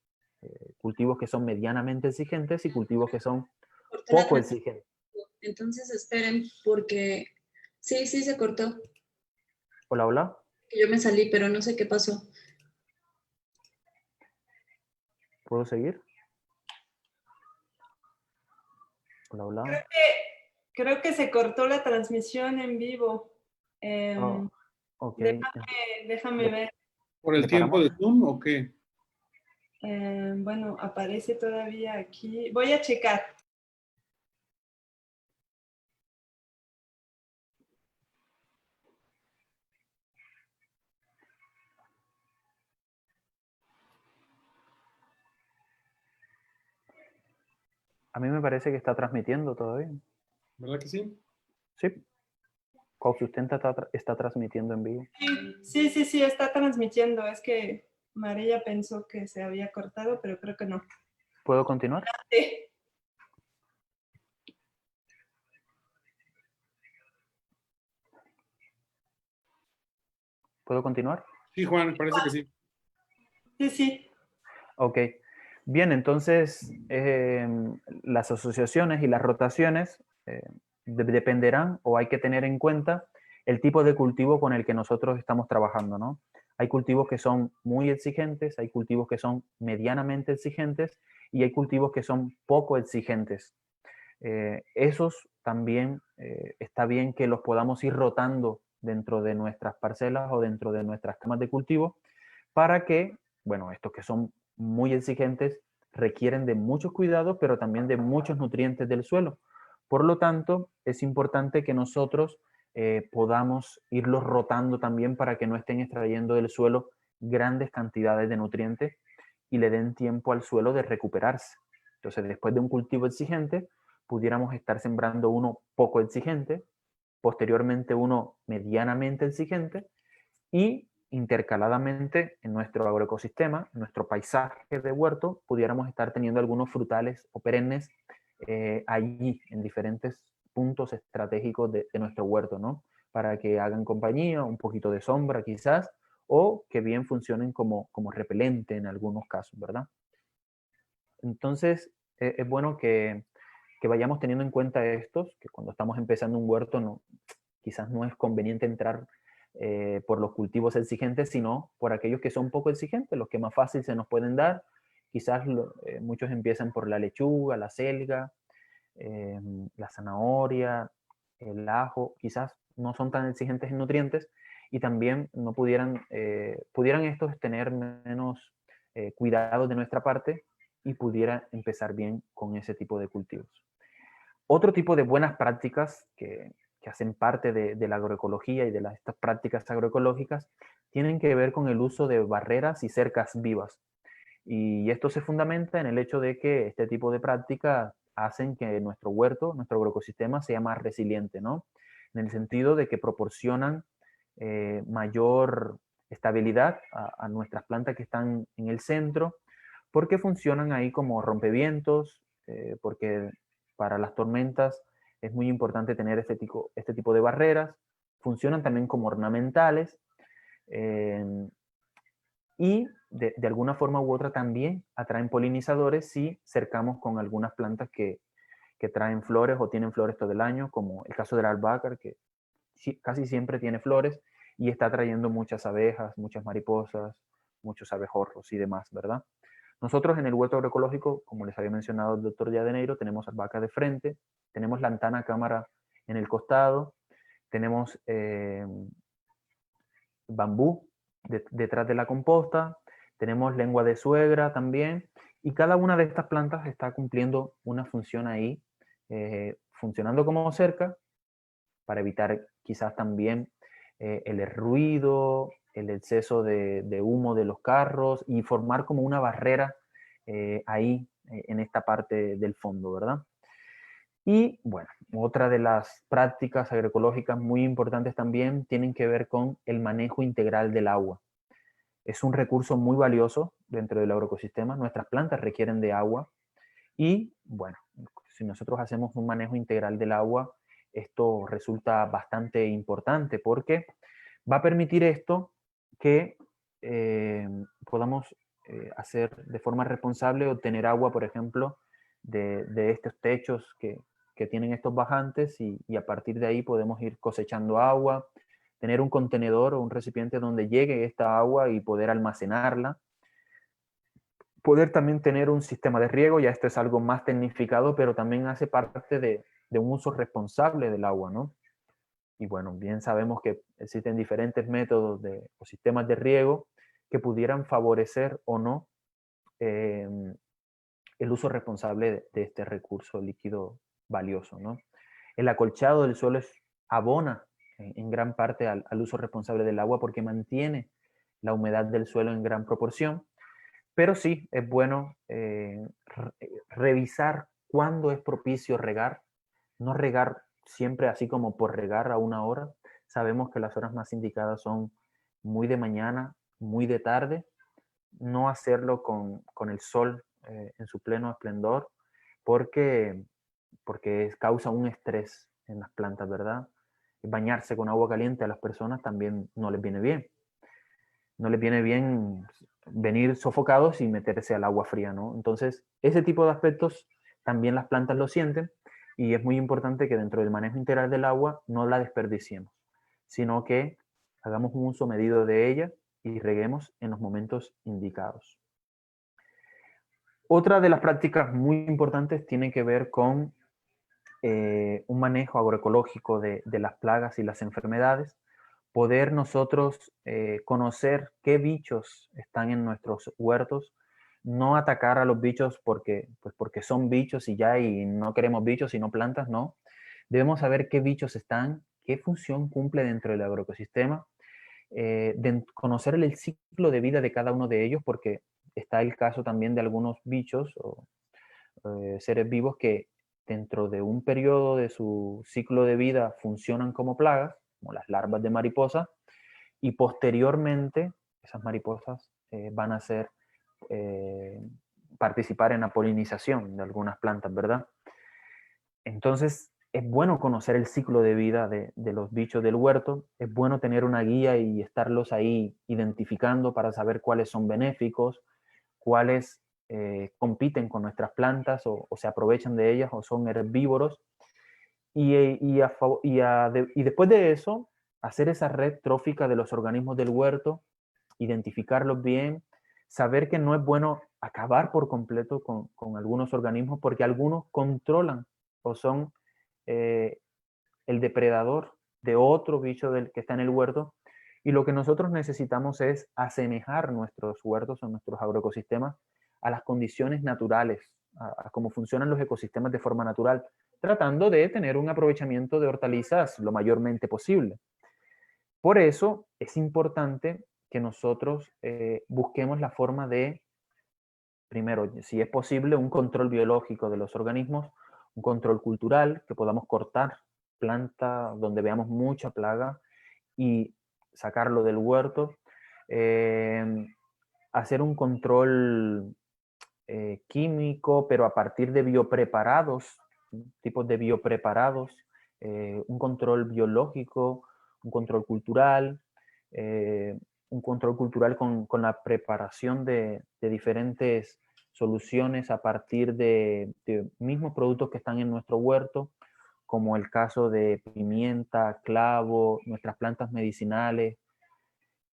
cultivos que son medianamente exigentes y cultivos que son poco exigentes. Entonces esperen porque sí se cortó. Hola, hola. Yo me salí, pero no sé qué pasó. ¿Puedo seguir? Hola, hola. Creo que se cortó la transmisión en vivo. Ok. Déjame ver. ¿Por el tiempo de Zoom o qué? Bueno, aparece todavía aquí. Voy a checar. A mí me parece que está transmitiendo todavía. ¿Verdad que sí? Sí. Coausustenta está transmitiendo en vivo. Sí, está transmitiendo. Es que María pensó que se había cortado, pero creo que no. ¿Puedo continuar? Sí. ¿Puedo continuar? Sí, Juan, parece que sí. Sí, sí. Ok. Bien, entonces las asociaciones y las rotaciones dependerán o hay que tener en cuenta el tipo de cultivo con el que nosotros estamos trabajando, ¿no? Hay cultivos que son muy exigentes, hay cultivos que son medianamente exigentes y hay cultivos que son poco exigentes. Esos también está bien que los podamos ir rotando dentro de nuestras parcelas o dentro de nuestras camas de cultivo para que, bueno, estos que son muy exigentes requieren de muchos cuidados, pero también de muchos nutrientes del suelo. Por lo tanto, es importante que nosotros podamos irlos rotando también para que no estén extrayendo del suelo grandes cantidades de nutrientes y le den tiempo al suelo de recuperarse. Entonces, después de un cultivo exigente, pudiéramos estar sembrando uno poco exigente, posteriormente uno medianamente exigente y intercaladamente en nuestro agroecosistema, en nuestro paisaje de huerto, pudiéramos estar teniendo algunos frutales o perennes allí en diferentes puntos estratégicos de nuestro huerto, ¿no? Para que hagan compañía, un poquito de sombra quizás, o que bien funcionen como repelente en algunos casos, ¿verdad? Entonces, es bueno que vayamos teniendo en cuenta estos, que cuando estamos empezando un huerto no, quizás no es conveniente entrar por los cultivos exigentes, sino por aquellos que son poco exigentes, los que más fácil se nos pueden dar. Quizás muchos empiezan por la lechuga, la selga, la zanahoria, el ajo, quizás no son tan exigentes en nutrientes y también no pudieran estos tener menos cuidado de nuestra parte y pudiera empezar bien con ese tipo de cultivos. Otro tipo de buenas prácticas que hacen parte de la agroecología y de estas prácticas agroecológicas tienen que ver con el uso de barreras y cercas vivas. Y esto se fundamenta en el hecho de que este tipo de prácticas hacen que nuestro huerto, nuestro agroecosistema sea más resiliente, ¿no? En el sentido de que proporcionan mayor estabilidad a nuestras plantas que están en el centro, porque funcionan ahí como rompevientos, porque para las tormentas es muy importante tener este tipo de barreras, funcionan también como ornamentales, eh, y de alguna forma u otra también atraen polinizadores si cercamos con algunas plantas que traen flores o tienen flores todo el año, como el caso del albahaca, que casi siempre tiene flores y está trayendo muchas abejas, muchas mariposas, muchos abejorros y demás, ¿verdad? Nosotros en el huerto agroecológico, como les había mencionado el doctor Yadeneiro, tenemos albahaca de frente, tenemos lantana cámara en el costado, tenemos bambú detrás de la composta, tenemos lengua de suegra también, y cada una de estas plantas está cumpliendo una función ahí, funcionando como cerca, para evitar quizás también el ruido, el exceso de humo de los carros y formar como una barrera ahí en esta parte del fondo, ¿verdad? Y bueno, otra de las prácticas agroecológicas muy importantes también tienen que ver con el manejo integral del agua. Es un recurso muy valioso dentro del agroecosistema. Nuestras plantas requieren de agua y bueno, si nosotros hacemos un manejo integral del agua, esto resulta bastante importante porque va a permitir esto que podamos hacer de forma responsable, obtener agua, por ejemplo, de estos techos que tienen estos bajantes y a partir de ahí podemos ir cosechando agua, tener un contenedor o un recipiente donde llegue esta agua y poder almacenarla. Poder también tener un sistema de riego, ya esto es algo más tecnificado, pero también hace parte de un uso responsable del agua, ¿no? Y bueno, bien sabemos que existen diferentes métodos o sistemas de riego que pudieran favorecer o no eh, el uso responsable de este recurso líquido valioso, ¿no? El acolchado del suelo abona en gran parte al uso responsable del agua porque mantiene la humedad del suelo en gran proporción, pero sí es bueno revisar cuándo es propicio regar, no regar siempre así como por regar a una hora. Sabemos que las horas más indicadas son muy de mañana, muy de tarde, no hacerlo con el sol en su pleno esplendor, porque, porque causa un estrés en las plantas, ¿verdad? Bañarse con agua caliente a las personas también no les viene bien. no les viene bien venir sofocados y meterse al agua fría, ¿no? Entonces, ese tipo de aspectos también las plantas lo sienten y es muy importante que dentro del manejo integral del agua no la desperdiciemos, sino que hagamos un uso medido de ella y reguemos en los momentos indicados. Otra de las prácticas muy importantes tiene que ver con un manejo agroecológico de las plagas y las enfermedades, poder nosotros conocer qué bichos están en nuestros huertos, no atacar a los bichos porque son bichos y ya, y no queremos bichos sino plantas, no. Debemos saber qué bichos están, qué función cumple dentro del agroecosistema, conocer el ciclo de vida de cada uno de ellos, porque está el caso también de algunos bichos o seres vivos que dentro de un periodo de su ciclo de vida funcionan como plagas, como las larvas de mariposa, y posteriormente esas mariposas van a participar en la polinización de algunas plantas, ¿verdad? Entonces, es bueno conocer el ciclo de vida de los bichos del huerto, es bueno tener una guía y estarlos ahí identificando para saber cuáles son benéficos, cuáles compiten con nuestras plantas o se aprovechan de ellas o son herbívoros. Y después de eso, hacer esa red trófica de los organismos del huerto, identificarlos bien, saber que no es bueno acabar por completo con algunos organismos porque algunos controlan o son el depredador de otro bicho que está en el huerto, y lo que nosotros necesitamos es asemejar nuestros huertos o nuestros agroecosistemas a las condiciones naturales, a cómo funcionan los ecosistemas de forma natural, tratando de tener un aprovechamiento de hortalizas lo mayormente posible. Por eso es importante que nosotros busquemos la forma de, primero, si es posible, un control biológico de los organismos, un control cultural, que podamos cortar planta donde veamos mucha plaga y sacarlo del huerto, hacer un control químico, pero a partir de biopreparados, tipos de biopreparados, un control biológico, un control cultural, con la preparación de diferentes soluciones a partir de mismos productos que están en nuestro huerto, como el caso de pimienta, clavo, nuestras plantas medicinales,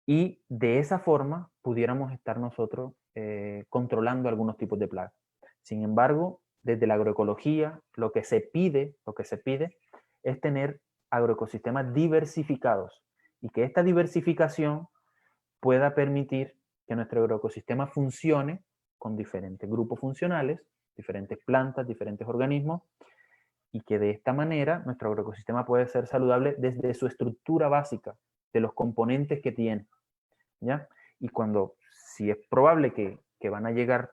y de esa forma pudiéramos estar nosotros controlando algunos tipos de plagas. Sin embargo, desde la agroecología, lo que se pide es tener agroecosistemas diversificados y que esta diversificación pueda permitir que nuestro agroecosistema funcione con diferentes grupos funcionales, diferentes plantas, diferentes organismos, y que de esta manera nuestro agroecosistema puede ser saludable desde su estructura básica, de los componentes que tiene, ¿ya? Y si es probable que van a llegar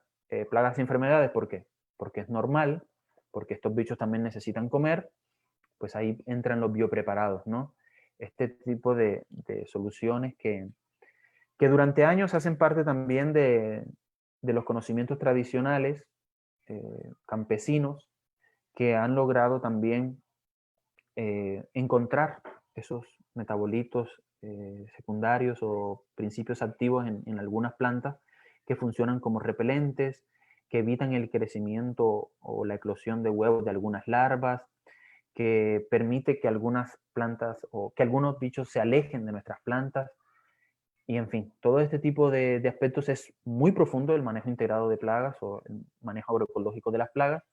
plagas y enfermedades, ¿por qué? Porque es normal, porque estos bichos también necesitan comer, pues ahí entran los biopreparados, ¿no? Este tipo de soluciones que durante años hacen parte también de los conocimientos tradicionales campesinos, que han logrado también encontrar esos metabolitos secundarios o principios activos en algunas plantas que funcionan como repelentes, que evitan el crecimiento o la eclosión de huevos de algunas larvas, que permite que algunas plantas o que algunos bichos se alejen de nuestras plantas. Y en fin, todo este tipo de aspectos es muy profundo, el manejo integrado de plagas o el manejo agroecológico de las plagas.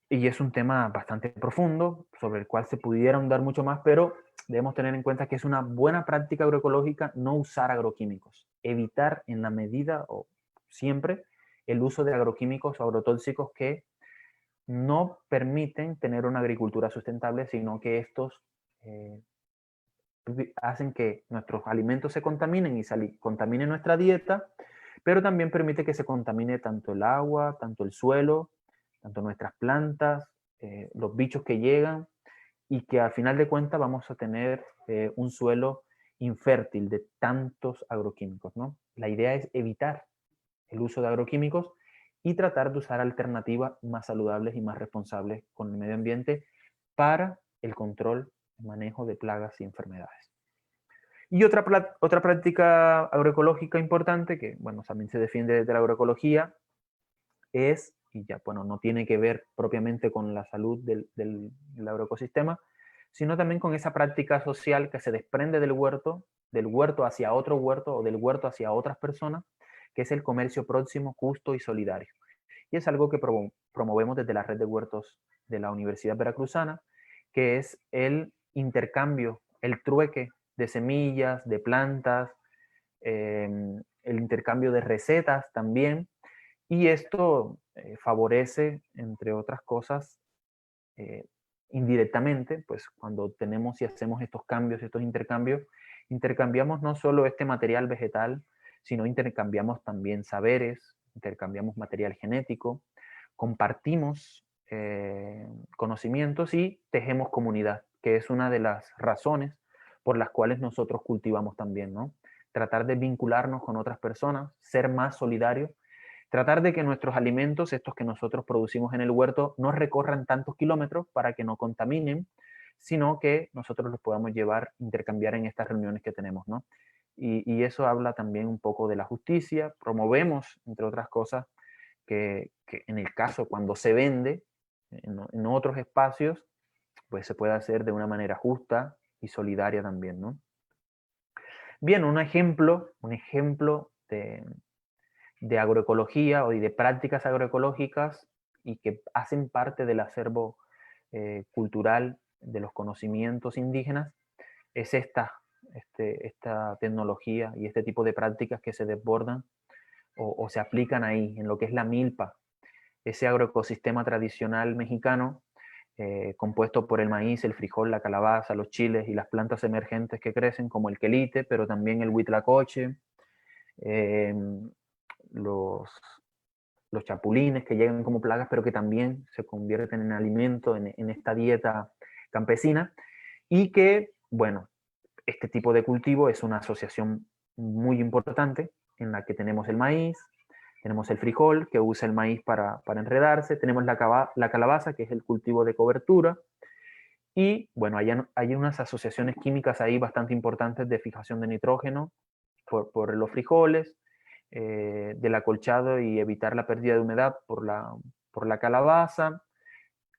Y es un tema bastante profundo, sobre el cual se pudiera ahondar mucho más, pero debemos tener en cuenta que es una buena práctica agroecológica no usar agroquímicos, evitar en la medida o siempre el uso de agroquímicos o agrotóxicos que no permiten tener una agricultura sustentable, sino que estos hacen que nuestros alimentos se contaminen y contaminen nuestra dieta, pero también permite que se contamine tanto el agua, tanto el suelo, tanto nuestras plantas, los bichos que llegan, y que al final de cuentas vamos a tener un suelo infértil de tantos agroquímicos, ¿no? La idea es evitar el uso de agroquímicos y tratar de usar alternativas más saludables y más responsables con el medio ambiente para el control y manejo de plagas y enfermedades. Y otra práctica agroecológica importante, que bueno, también se defiende desde la agroecología, es, y ya bueno, no tiene que ver propiamente con la salud del agroecosistema, sino también con esa práctica social que se desprende del huerto hacia otro huerto o del huerto hacia otras personas, que es el comercio próximo, justo y solidario. Y es algo que promovemos desde la red de huertos de la Universidad Veracruzana, que es el intercambio, el trueque de semillas, de plantas, el intercambio de recetas también. Y esto favorece, entre otras cosas, indirectamente, pues cuando tenemos y hacemos estos cambios, estos intercambios, intercambiamos no solo este material vegetal, sino intercambiamos también saberes, intercambiamos material genético, compartimos conocimientos y tejemos comunidad, que es una de las razones por las cuales nosotros cultivamos también, ¿no? Tratar de vincularnos con otras personas, ser más solidarios, tratar de que nuestros alimentos, estos que nosotros producimos en el huerto, no recorran tantos kilómetros para que no contaminen, sino que nosotros los podamos llevar, intercambiar en estas reuniones que tenemos, ¿no? Y eso habla también un poco de la justicia. Promovemos, entre otras cosas, que en el caso cuando se vende en otros espacios, pues se puede hacer de una manera justa y solidaria también, ¿no? Bien, un ejemplo de agroecología o de prácticas agroecológicas y que hacen parte del acervo cultural de los conocimientos indígenas es esta tecnología y este tipo de prácticas que se desbordan o se aplican ahí, en lo que es la milpa, ese agroecosistema tradicional mexicano compuesto por el maíz, el frijol, la calabaza, los chiles y las plantas emergentes que crecen, como el quelite, pero también el huitlacoche, eh, los, los chapulines que llegan como plagas, pero que también se convierten en alimento en esta dieta campesina, y que, bueno, este tipo de cultivo es una asociación muy importante en la que tenemos el maíz, tenemos el frijol, que usa el maíz para enredarse, tenemos la calabaza, que es el cultivo de cobertura, y bueno, hay unas asociaciones químicas ahí bastante importantes de fijación de nitrógeno por los frijoles, del acolchado y evitar la pérdida de humedad por la calabaza.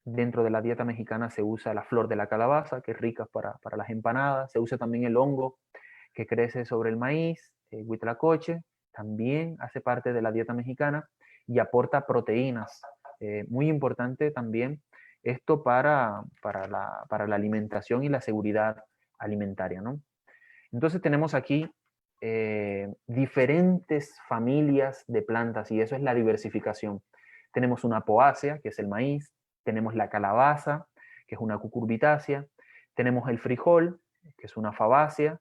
Dentro de la dieta mexicana se usa la flor de la calabaza, que es rica para las empanadas. Se usa también el hongo que crece sobre el maíz, huitlacoche, también hace parte de la dieta mexicana y aporta proteínas. Muy importante también esto para la alimentación y la seguridad alimentaria, ¿no? Entonces tenemos aquí diferentes familias de plantas y eso es la diversificación. Tenemos una poácea, que es el maíz, tenemos la calabaza, que es una cucurbitácea, tenemos el frijol, que es una fabácea,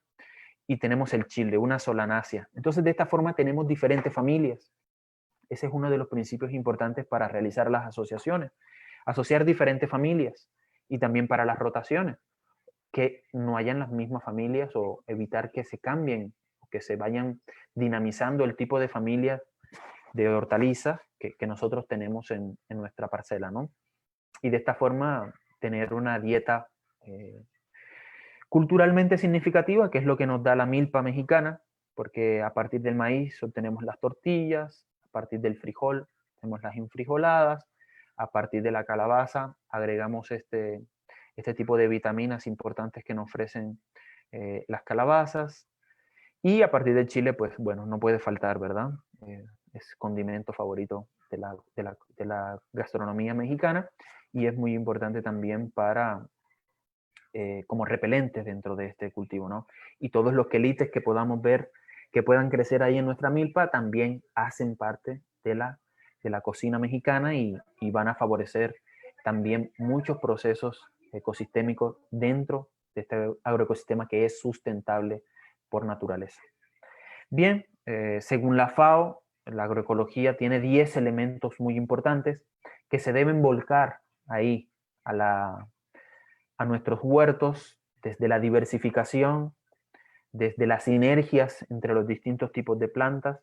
y tenemos el chile, una solanácea. Entonces de esta forma tenemos diferentes familias. Ese es uno de los principios importantes para realizar las asociaciones. Asociar diferentes familias y también para las rotaciones, que no hayan las mismas familias o evitar que se cambien, que se vayan dinamizando el tipo de familias de hortalizas que nosotros tenemos en nuestra parcela, ¿no? Y de esta forma tener una dieta culturalmente significativa, que es lo que nos da la milpa mexicana, porque a partir del maíz obtenemos las tortillas, a partir del frijol tenemos las enfrijoladas, a partir de la calabaza agregamos este tipo de vitaminas importantes que nos ofrecen las calabazas, y a partir del chile, pues bueno, no puede faltar, ¿verdad? Es condimento favorito de la gastronomía mexicana y es muy importante también para como repelentes dentro de este cultivo, ¿no? Y todos los quelites que podamos ver que puedan crecer ahí en nuestra milpa también hacen parte de la cocina mexicana y van a favorecer también muchos procesos ecosistémicos dentro de este agroecosistema que es sustentable por naturaleza. Bien, según la FAO, la agroecología tiene 10 elementos muy importantes que se deben volcar ahí a nuestros huertos, desde la diversificación, desde las sinergias entre los distintos tipos de plantas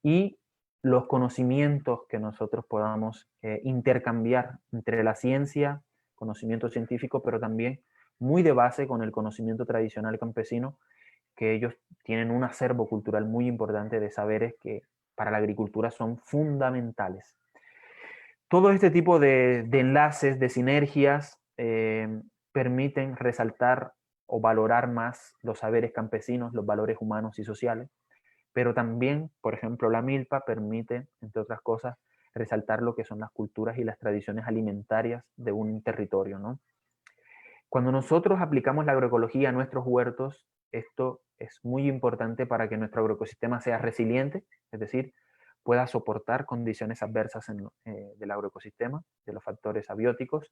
y los conocimientos que nosotros podamos intercambiar entre la ciencia, conocimiento científico, pero también muy de base con el conocimiento tradicional campesino que ellos tienen un acervo cultural muy importante de saberes que para la agricultura son fundamentales. Todo este tipo de enlaces, de sinergias, permiten resaltar o valorar más los saberes campesinos, los valores humanos y sociales, pero también, por ejemplo, la milpa permite, entre otras cosas, resaltar lo que son las culturas y las tradiciones alimentarias de un territorio, ¿no? Cuando nosotros aplicamos la agroecología a nuestros huertos, esto es muy importante para que nuestro agroecosistema sea resiliente, es decir, pueda soportar condiciones adversas del agroecosistema, de los factores abióticos,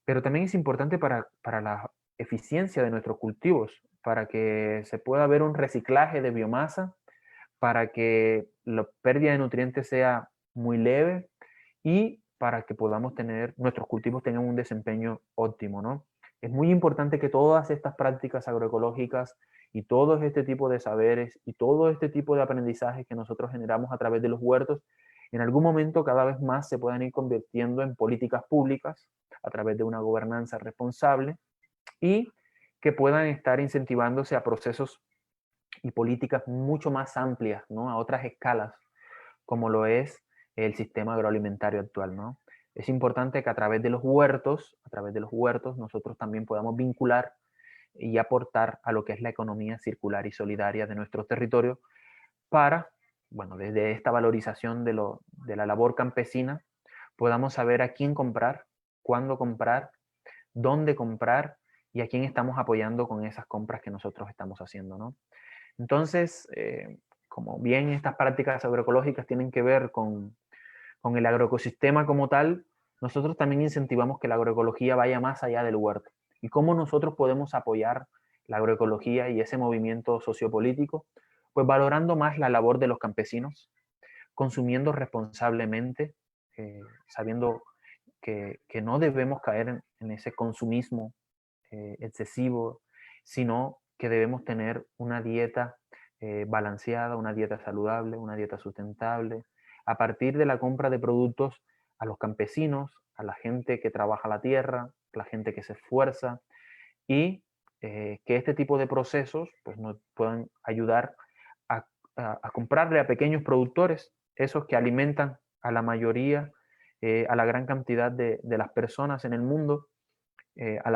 pero también es importante para la eficiencia de nuestros cultivos, para que se pueda ver un reciclaje de biomasa, para que la pérdida de nutrientes sea muy leve y para que podamos tener, nuestros cultivos tengan un desempeño óptimo, ¿no? Es muy importante que todas estas prácticas agroecológicas y todo este tipo de saberes y todo este tipo de aprendizajes que nosotros generamos a través de los huertos, en algún momento cada vez más se puedan ir convirtiendo en políticas públicas a través de una gobernanza responsable y que puedan estar incentivándose a procesos y políticas mucho más amplias, ¿no? A otras escalas, como lo es el sistema agroalimentario actual, ¿no? Es importante que a través de los huertos, nosotros también podamos vincular y aportar a lo que es la economía circular y solidaria de nuestros territorios para, bueno, desde esta valorización de la labor campesina, podamos saber a quién comprar, cuándo comprar, dónde comprar y a quién estamos apoyando con esas compras que nosotros estamos haciendo, ¿no? Entonces, como bien estas prácticas agroecológicas tienen que ver con el agroecosistema como tal, nosotros también incentivamos que la agroecología vaya más allá del huerto. ¿Y cómo nosotros podemos apoyar la agroecología y ese movimiento sociopolítico? Pues valorando más la labor de los campesinos, consumiendo responsablemente, sabiendo que no debemos caer en ese consumismo excesivo, sino que debemos tener una dieta balanceada, una dieta saludable, una dieta sustentable, a partir de la compra de productos a los campesinos, a la gente que trabaja la tierra, a la gente que se esfuerza, y que este tipo de procesos pues, nos puedan ayudar a comprarle a pequeños productores, esos que alimentan a la mayoría, a la gran cantidad de las personas en el mundo, a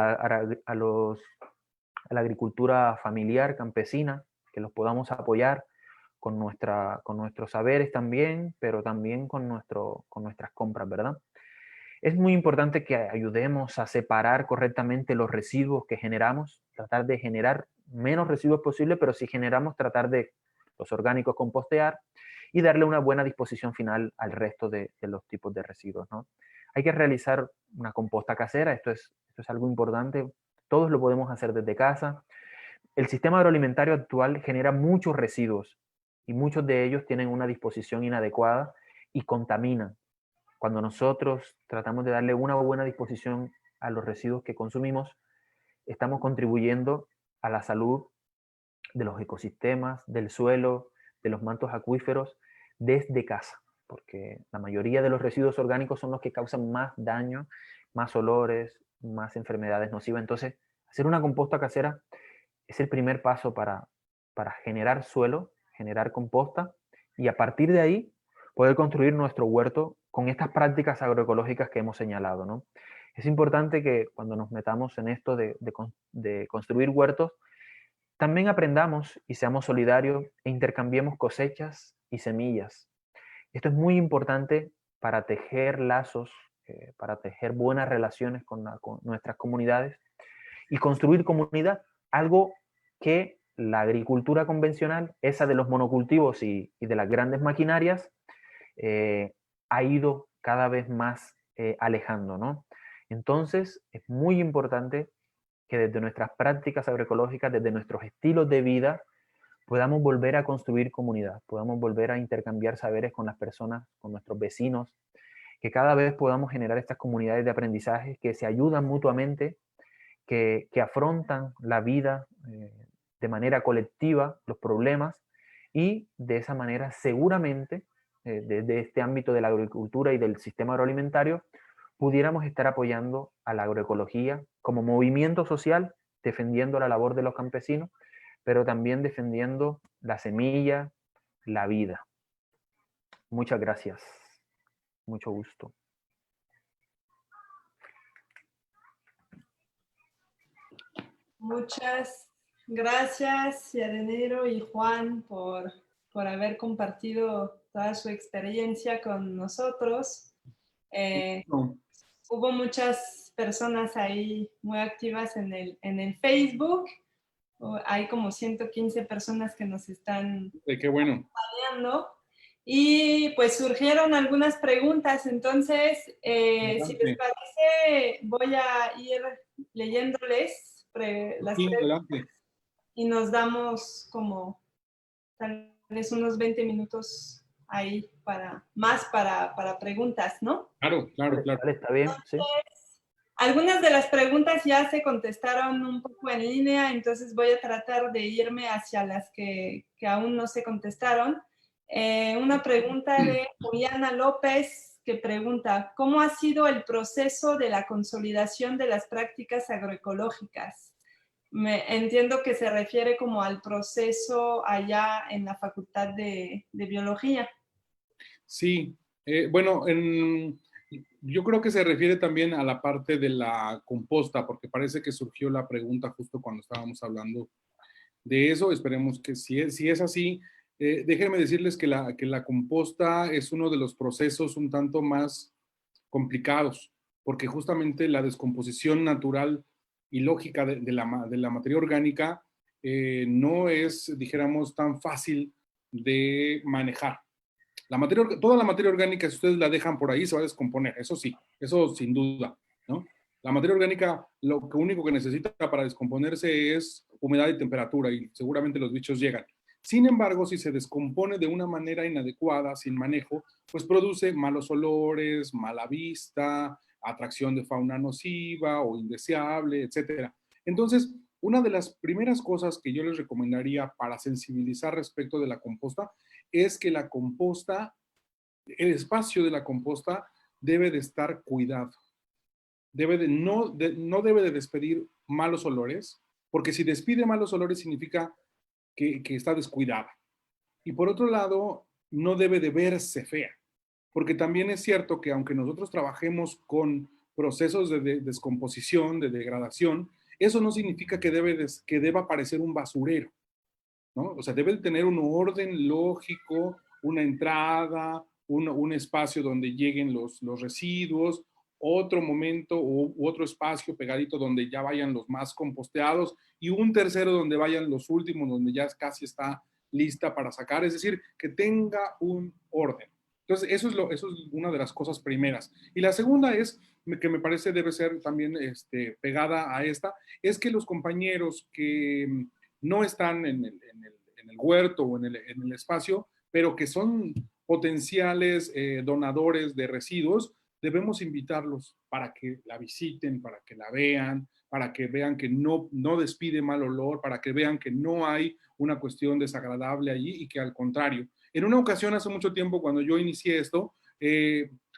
la agricultura familiar, campesina, que los podamos apoyar con nuestros saberes también, pero también con nuestras compras, ¿verdad? Es muy importante que ayudemos a separar correctamente los residuos que generamos, tratar de generar menos residuos posible, pero si generamos, tratar de los orgánicos compostear y darle una buena disposición final al resto de los tipos de residuos, ¿no? Hay que realizar una composta casera, esto es algo importante, todos lo podemos hacer desde casa. El sistema agroalimentario actual genera muchos residuos y muchos de ellos tienen una disposición inadecuada y contaminan. Cuando nosotros tratamos de darle una buena disposición a los residuos que consumimos, estamos contribuyendo a la salud de los ecosistemas, del suelo, de los mantos acuíferos desde casa, porque la mayoría de los residuos orgánicos son los que causan más daño, más olores, más enfermedades nocivas. Entonces, hacer una composta casera es el primer paso para generar suelo, generar composta y a partir de ahí poder construir nuestro huerto con estas prácticas agroecológicas que hemos señalado, ¿no? Es importante que cuando nos metamos en esto de construir huertos, también aprendamos y seamos solidarios e intercambiemos cosechas y semillas. Esto es muy importante para tejer lazos, para tejer buenas relaciones con nuestras comunidades y construir comunidad, algo que la agricultura convencional, esa de los monocultivos y de las grandes maquinarias, ha ido cada vez más alejando, ¿no? Entonces, es muy importante que desde nuestras prácticas agroecológicas, desde nuestros estilos de vida, podamos volver a construir comunidad, podamos volver a intercambiar saberes con las personas, con nuestros vecinos, que cada vez podamos generar estas comunidades de aprendizaje que se ayudan mutuamente, que afrontan la vida de manera colectiva, los problemas, y de esa manera seguramente, desde este ámbito de la agricultura y del sistema agroalimentario, pudiéramos estar apoyando a la agroecología como movimiento social, defendiendo la labor de los campesinos, pero también defendiendo la semilla, la vida. Muchas gracias. Mucho gusto. Muchas gracias, Yarenero y Juan, por haber compartido toda su experiencia con nosotros. No, Hubo muchas personas ahí muy activas en el Facebook. Hay como 115 personas que nos están qué bueno. viendo. Y pues surgieron algunas preguntas, entonces, si les parece, voy a ir leyéndoles las Sí, preguntas adelante. y nos damos como tal vez unos 20 minutos ahí para preguntas, ¿no? Claro, claro, claro. Vale, ¿está bien? Sí. Algunas de las preguntas ya se contestaron un poco en línea, entonces voy a tratar de irme hacia las que aún no se contestaron. Una pregunta de Juliana López que pregunta, ¿cómo ha sido el proceso de la consolidación de las prácticas agroecológicas? Entiendo que se refiere como al proceso allá en la Facultad de Biología. Sí, bueno, yo creo que se refiere también a la parte de la composta, porque parece que surgió la pregunta justo cuando estábamos hablando de eso. Esperemos que si es así, déjenme decirles que la composta es uno de los procesos un tanto más complicados, porque justamente la descomposición natural y lógica de la materia orgánica no es, dijéramos, tan fácil de manejar. Toda la materia orgánica, si ustedes la dejan por ahí, se va a descomponer, eso sí, eso sin duda, ¿no? La materia orgánica, lo único que necesita para descomponerse es humedad y temperatura, y seguramente los bichos llegan. Sin embargo, si se descompone de una manera inadecuada, sin manejo, pues produce malos olores, mala vista, atracción de fauna nociva o indeseable, etcétera. Entonces, una de las primeras cosas que yo les recomendaría para sensibilizar respecto de la composta es que la composta, el espacio de la composta debe de estar cuidado. No debe de despedir malos olores, porque si despide malos olores significa que está descuidada. Y por otro lado, no debe de verse fea, porque también es cierto que aunque nosotros trabajemos con procesos de descomposición, de degradación, eso no significa que deba parecer un basurero, ¿no? O sea, debe de tener un orden lógico, una entrada, un espacio donde lleguen los residuos, otro momento u otro espacio pegadito donde ya vayan los más composteados y un tercero donde vayan los últimos, donde ya casi está lista para sacar, es decir, que tenga un orden. Entonces, eso es una de las cosas primeras. Y la segunda es, que me parece debe ser también pegada a esta, es que los compañeros que no están en el huerto o en el espacio, pero que son potenciales donadores de residuos, debemos invitarlos para que la visiten, para que la vean, para que vean que no despide mal olor, para que vean que no hay una cuestión desagradable allí y que al contrario. En una ocasión, hace mucho tiempo, cuando yo inicié esto,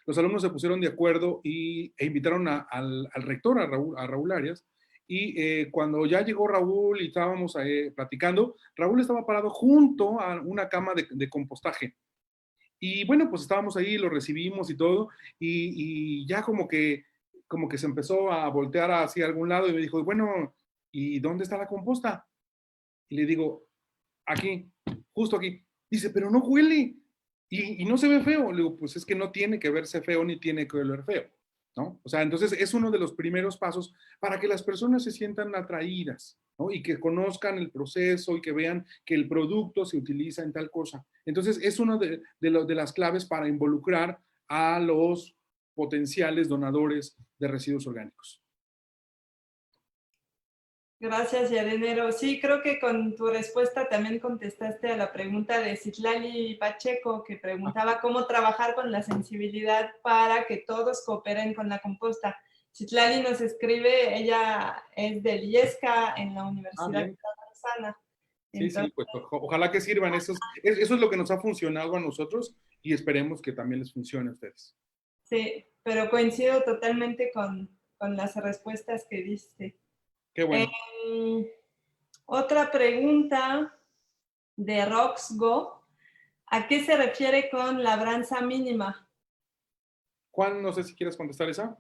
los alumnos se pusieron de acuerdo e invitaron al rector, a Raúl Arias, y cuando ya llegó Raúl y estábamos platicando, Raúl estaba parado junto a una cama de compostaje. Y bueno, pues estábamos ahí, lo recibimos y todo, y ya como que se empezó a voltear hacia algún lado y me dijo, bueno, ¿y dónde está la composta? Y le digo, aquí, justo aquí. Dice, pero no huele y no se ve feo. Le digo, pues es que no tiene que verse feo ni tiene que oler feo, ¿no? O sea, entonces es uno de los primeros pasos para que las personas se sientan atraídas, ¿no? Y que conozcan el proceso y que vean que el producto se utiliza en tal cosa. Entonces es una de las claves para involucrar a los potenciales donadores de residuos orgánicos. Gracias, Yarenero. Sí, creo que con tu respuesta también contestaste a la pregunta de Citlali Pacheco, que preguntaba cómo trabajar con la sensibilidad para que todos cooperen con la composta. Citlali nos escribe, ella es de Illesca, en la Universidad de Sana. Sí, sí, pues ojalá que sirvan. Eso es lo que nos ha funcionado a nosotros y esperemos que también les funcione a ustedes. Sí, pero coincido totalmente con las respuestas que diste. Qué bueno. Otra pregunta de Roxgo. ¿A qué se refiere con labranza mínima? Juan, no sé si quieres contestar esa.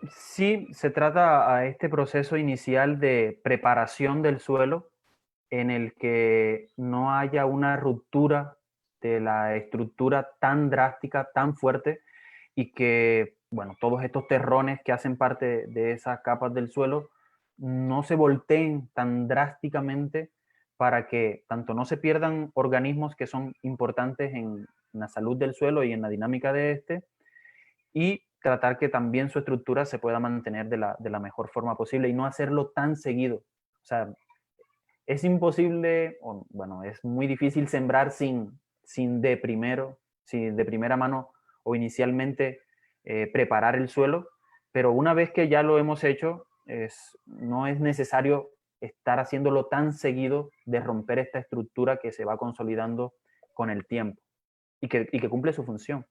Sí, se trata a este proceso inicial de preparación del suelo en el que no haya una ruptura de la estructura tan drástica, tan fuerte, y que, bueno, todos estos terrones que hacen parte de esas capas del suelo no se volteen tan drásticamente para que tanto no se pierdan organismos que son importantes en la salud del suelo y en la dinámica de este, y tratar que también su estructura se pueda mantener de la mejor forma posible y no hacerlo tan seguido. O sea, es imposible, o, bueno, es muy difícil sembrar sin de primera mano o inicialmente preparar el suelo, pero una vez que ya lo hemos hecho, no es necesario estar haciéndolo tan seguido de romper esta estructura que se va consolidando con el tiempo y que cumple su función.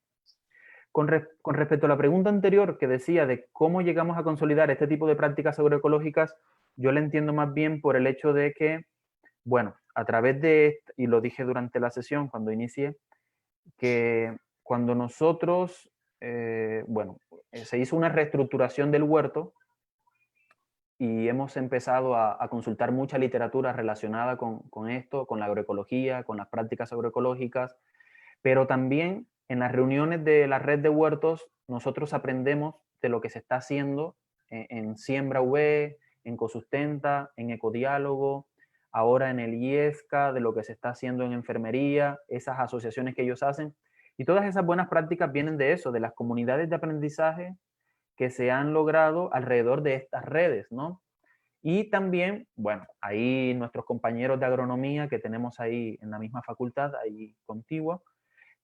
Con respecto a la pregunta anterior que decía de cómo llegamos a consolidar este tipo de prácticas agroecológicas, yo la entiendo más bien por el hecho de que, bueno, a través de, y lo dije durante la sesión cuando inicié, que cuando nosotros, se hizo una reestructuración del huerto y hemos empezado a consultar mucha literatura relacionada con esto, con la agroecología, con las prácticas agroecológicas, pero también en las reuniones de la red de huertos nosotros aprendemos de lo que se está haciendo en Siembra V, en Cosustenta, en Ecodiálogo, ahora en el IESCA, de lo que se está haciendo en enfermería, esas asociaciones que ellos hacen. Y todas esas buenas prácticas vienen de eso, de las comunidades de aprendizaje que se han logrado alrededor de estas redes, ¿no? Y también, bueno, ahí nuestros compañeros de agronomía que tenemos ahí en la misma facultad, ahí contigua,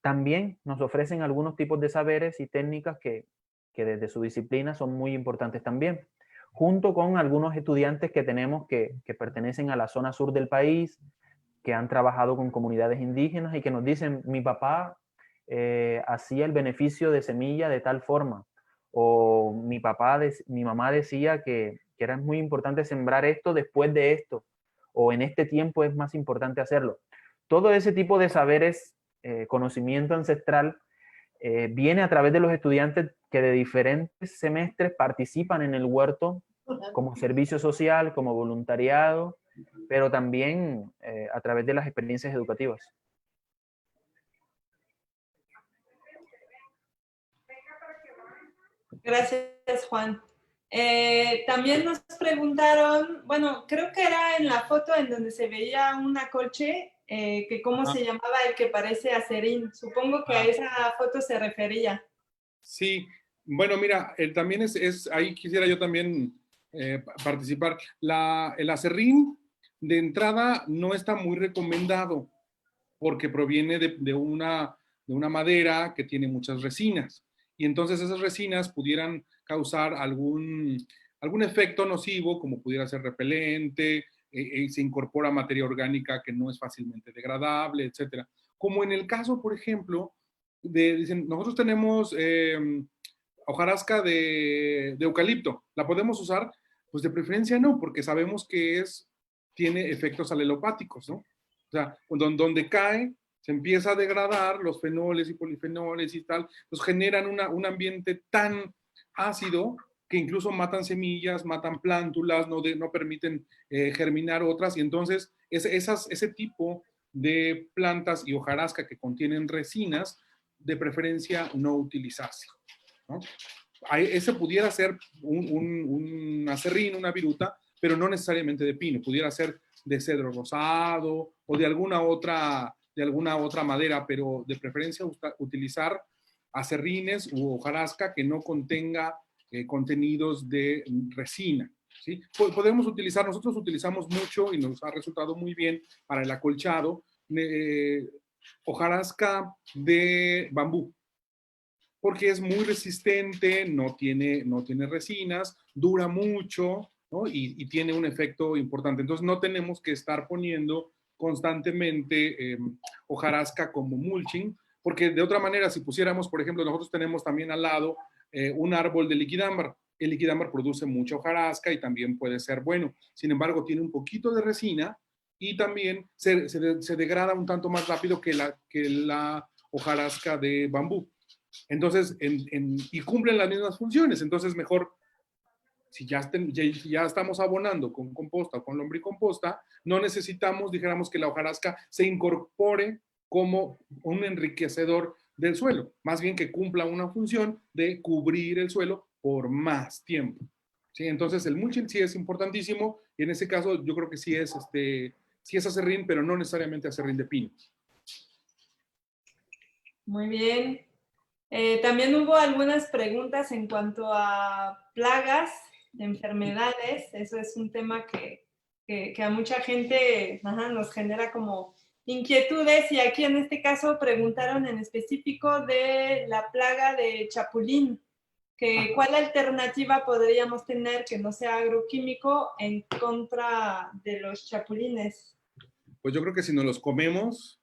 también nos ofrecen algunos tipos de saberes y técnicas que desde su disciplina son muy importantes también, junto con algunos estudiantes que tenemos que pertenecen a la zona sur del país, que han trabajado con comunidades indígenas y que nos dicen, mi papá hacía el beneficio de semilla de tal forma, o mi mamá decía que era muy importante sembrar esto después de esto, o en este tiempo es más importante hacerlo. Todo ese tipo de saberes, conocimiento ancestral, viene a través de los estudiantes que de diferentes semestres participan en el huerto como servicio social, como voluntariado, pero también a través de las experiencias educativas. Gracias, Juan. También nos preguntaron, bueno, creo que era en la foto en donde se veía un acolche, que cómo se llamaba el que parece acerín. Supongo que a esa foto se refería. Sí, bueno, mira, también ahí quisiera yo también participar. El acerrín de entrada no está muy recomendado porque proviene de una madera que tiene muchas resinas. Y entonces esas resinas pudieran causar algún efecto nocivo, como pudiera ser repelente, se incorpora materia orgánica que no es fácilmente degradable, etcétera. Como en el caso, por ejemplo, dicen, nosotros tenemos hojarasca de eucalipto, ¿la podemos usar? Pues de preferencia no, porque sabemos que tiene efectos alelopáticos, ¿no? O sea, donde cae, se empieza a degradar los fenoles y polifenoles y tal, pues generan un ambiente tan ácido que incluso matan semillas, matan plántulas, no permiten germinar otras, y entonces ese tipo de plantas y hojarasca que contienen resinas, de preferencia no utilizarse, ¿no? Ese pudiera ser un acerrín, una viruta, pero no necesariamente de pino, pudiera ser de cedro rosado o de alguna otra madera, pero de preferencia utilizar acerrines u hojarasca que no contenga contenidos de resina, ¿sí? Nosotros utilizamos mucho y nos ha resultado muy bien para el acolchado, hojarasca de bambú, porque es muy resistente, no tiene resinas, dura mucho, ¿no? Y tiene un efecto importante. Entonces no tenemos que estar poniendo constantemente hojarasca como mulching, porque de otra manera, si pusiéramos, por ejemplo, nosotros tenemos también al lado un árbol de liquidámbar, el liquidámbar produce mucha hojarasca y también puede ser bueno. Sin embargo, tiene un poquito de resina y también se degrada un tanto más rápido que la hojarasca de bambú. Entonces, y cumplen las mismas funciones. Entonces, mejor, si ya estamos abonando con composta o con lombricomposta, no necesitamos, dijéramos, que la hojarasca se incorpore como un enriquecedor del suelo, más bien que cumpla una función de cubrir el suelo por más tiempo. ¿Sí? Entonces, el mulching sí es importantísimo y en ese caso yo creo que sí es aserrín, pero no necesariamente aserrín de pino. Muy bien. También hubo algunas preguntas en cuanto a plagas, enfermedades. Eso es un tema que a mucha gente nos genera como inquietudes, y aquí en este caso preguntaron en específico de la plaga de chapulín, que cuál alternativa podríamos tener que no sea agroquímico en contra de los chapulines. Pues yo creo que si nos los comemos,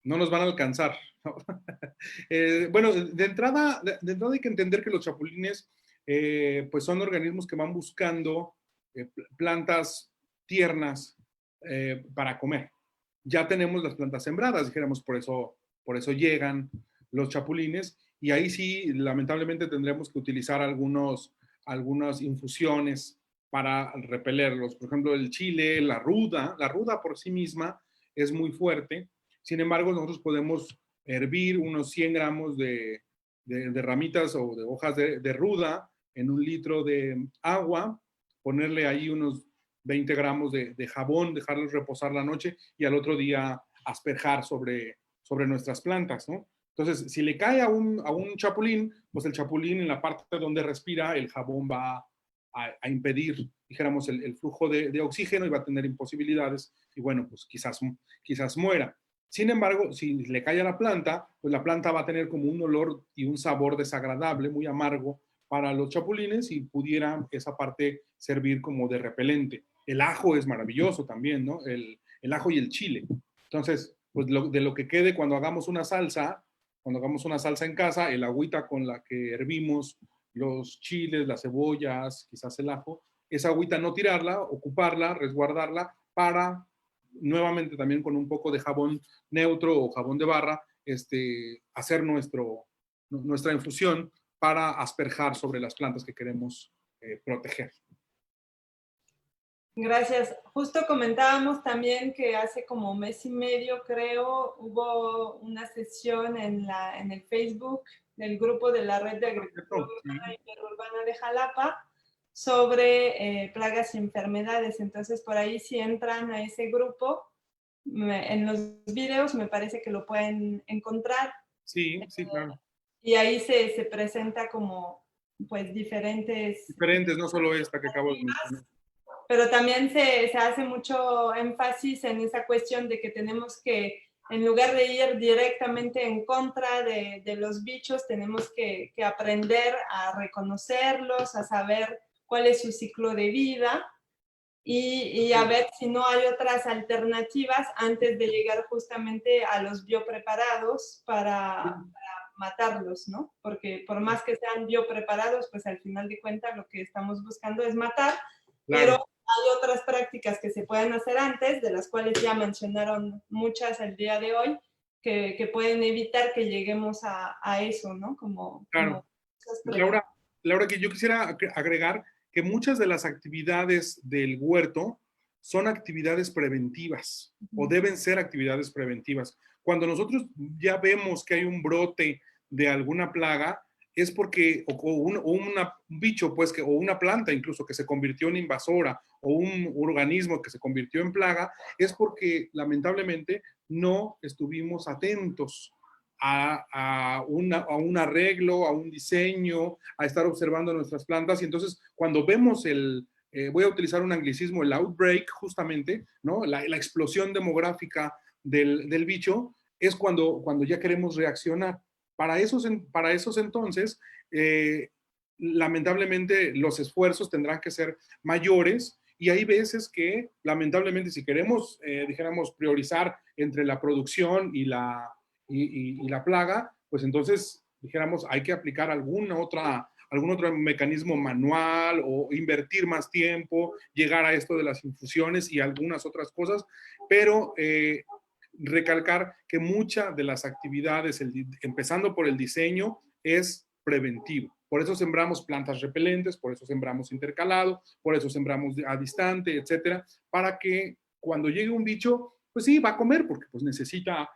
no nos van a alcanzar. Bueno, de entrada hay que entender que los chapulines pues son organismos que van buscando plantas tiernas para comer. Ya tenemos las plantas sembradas, dijéramos, por eso llegan los chapulines, y ahí sí, lamentablemente, tendremos que utilizar algunas infusiones para repelerlos. Por ejemplo, el chile, la ruda por sí misma es muy fuerte. Sin embargo, nosotros podemos hervir unos 100 gramos de ramitas o de hojas de ruda en 1 litro de agua, ponerle ahí unos 20 gramos de jabón, dejarlos reposar la noche y al otro día asperjar sobre nuestras plantas, ¿no? Entonces, si le cae a un chapulín, pues el chapulín en la parte donde respira, el jabón va a impedir, dijéramos, el flujo de oxígeno y va a tener imposibilidades y bueno, pues quizás muera. Sin embargo, si le cae a la planta, pues la planta va a tener como un olor y un sabor desagradable, muy amargo para los chapulines, y pudiera esa parte servir como de repelente. El ajo es maravilloso también, ¿no? El ajo y el chile. Entonces, pues de lo que quede cuando hagamos una salsa en casa, el agüita con la que hervimos los chiles, las cebollas, quizás el ajo, esa agüita no tirarla, ocuparla, resguardarla para nuevamente también con un poco de jabón neutro o jabón de barra, hacer nuestra infusión para asperjar sobre las plantas que queremos proteger. Gracias. Justo comentábamos también que hace como 1 mes y medio, creo, hubo una sesión en el Facebook del grupo de la Red de Agricultura Urbana y Interurbana de Jalapa sobre plagas y enfermedades. Entonces, por ahí si entran a ese grupo, en los videos me parece que lo pueden encontrar. Sí, claro. Y ahí se presenta como, pues, diferentes, no solo esta que acabo de mencionar. Pero también se hace mucho énfasis en esa cuestión de que tenemos que, en lugar de ir directamente en contra de los bichos, tenemos que aprender a reconocerlos, a saber cuál es su ciclo de vida y a ver si no hay otras alternativas antes de llegar justamente a los biopreparados para matarlos, ¿no? Porque por más que sean biopreparados, pues al final de cuentas lo que estamos buscando es matar, claro. Pero hay otras prácticas que se pueden hacer antes, de las cuales ya mencionaron muchas el día de hoy, que pueden evitar que lleguemos a eso, ¿no? Claro. Laura, que yo quisiera agregar que muchas de las actividades del huerto son actividades preventivas o deben ser actividades preventivas. Cuando nosotros ya vemos que hay un brote de alguna plaga, es porque, un bicho, pues, o una planta incluso que se convirtió en invasora, o un organismo que se convirtió en plaga, es porque lamentablemente no estuvimos atentos a un arreglo, a un diseño, a estar observando nuestras plantas. Y entonces, cuando vemos voy a utilizar un anglicismo, el outbreak, justamente, ¿no? La explosión demográfica del bicho, es cuando ya queremos reaccionar. Para esos entonces, lamentablemente, los esfuerzos tendrán que ser mayores, y hay veces que, lamentablemente, si queremos, dijéramos, priorizar entre la producción y la plaga, pues entonces, dijéramos, hay que aplicar alguna otra algún otro mecanismo manual o invertir más tiempo, llegar a esto de las infusiones y algunas otras cosas, pero recalcar que muchas de las actividades, empezando por el diseño, es preventivo. Por eso sembramos plantas repelentes, por eso sembramos intercalado, por eso sembramos a distante, etcétera, para que cuando llegue un bicho, pues sí, va a comer, porque pues necesita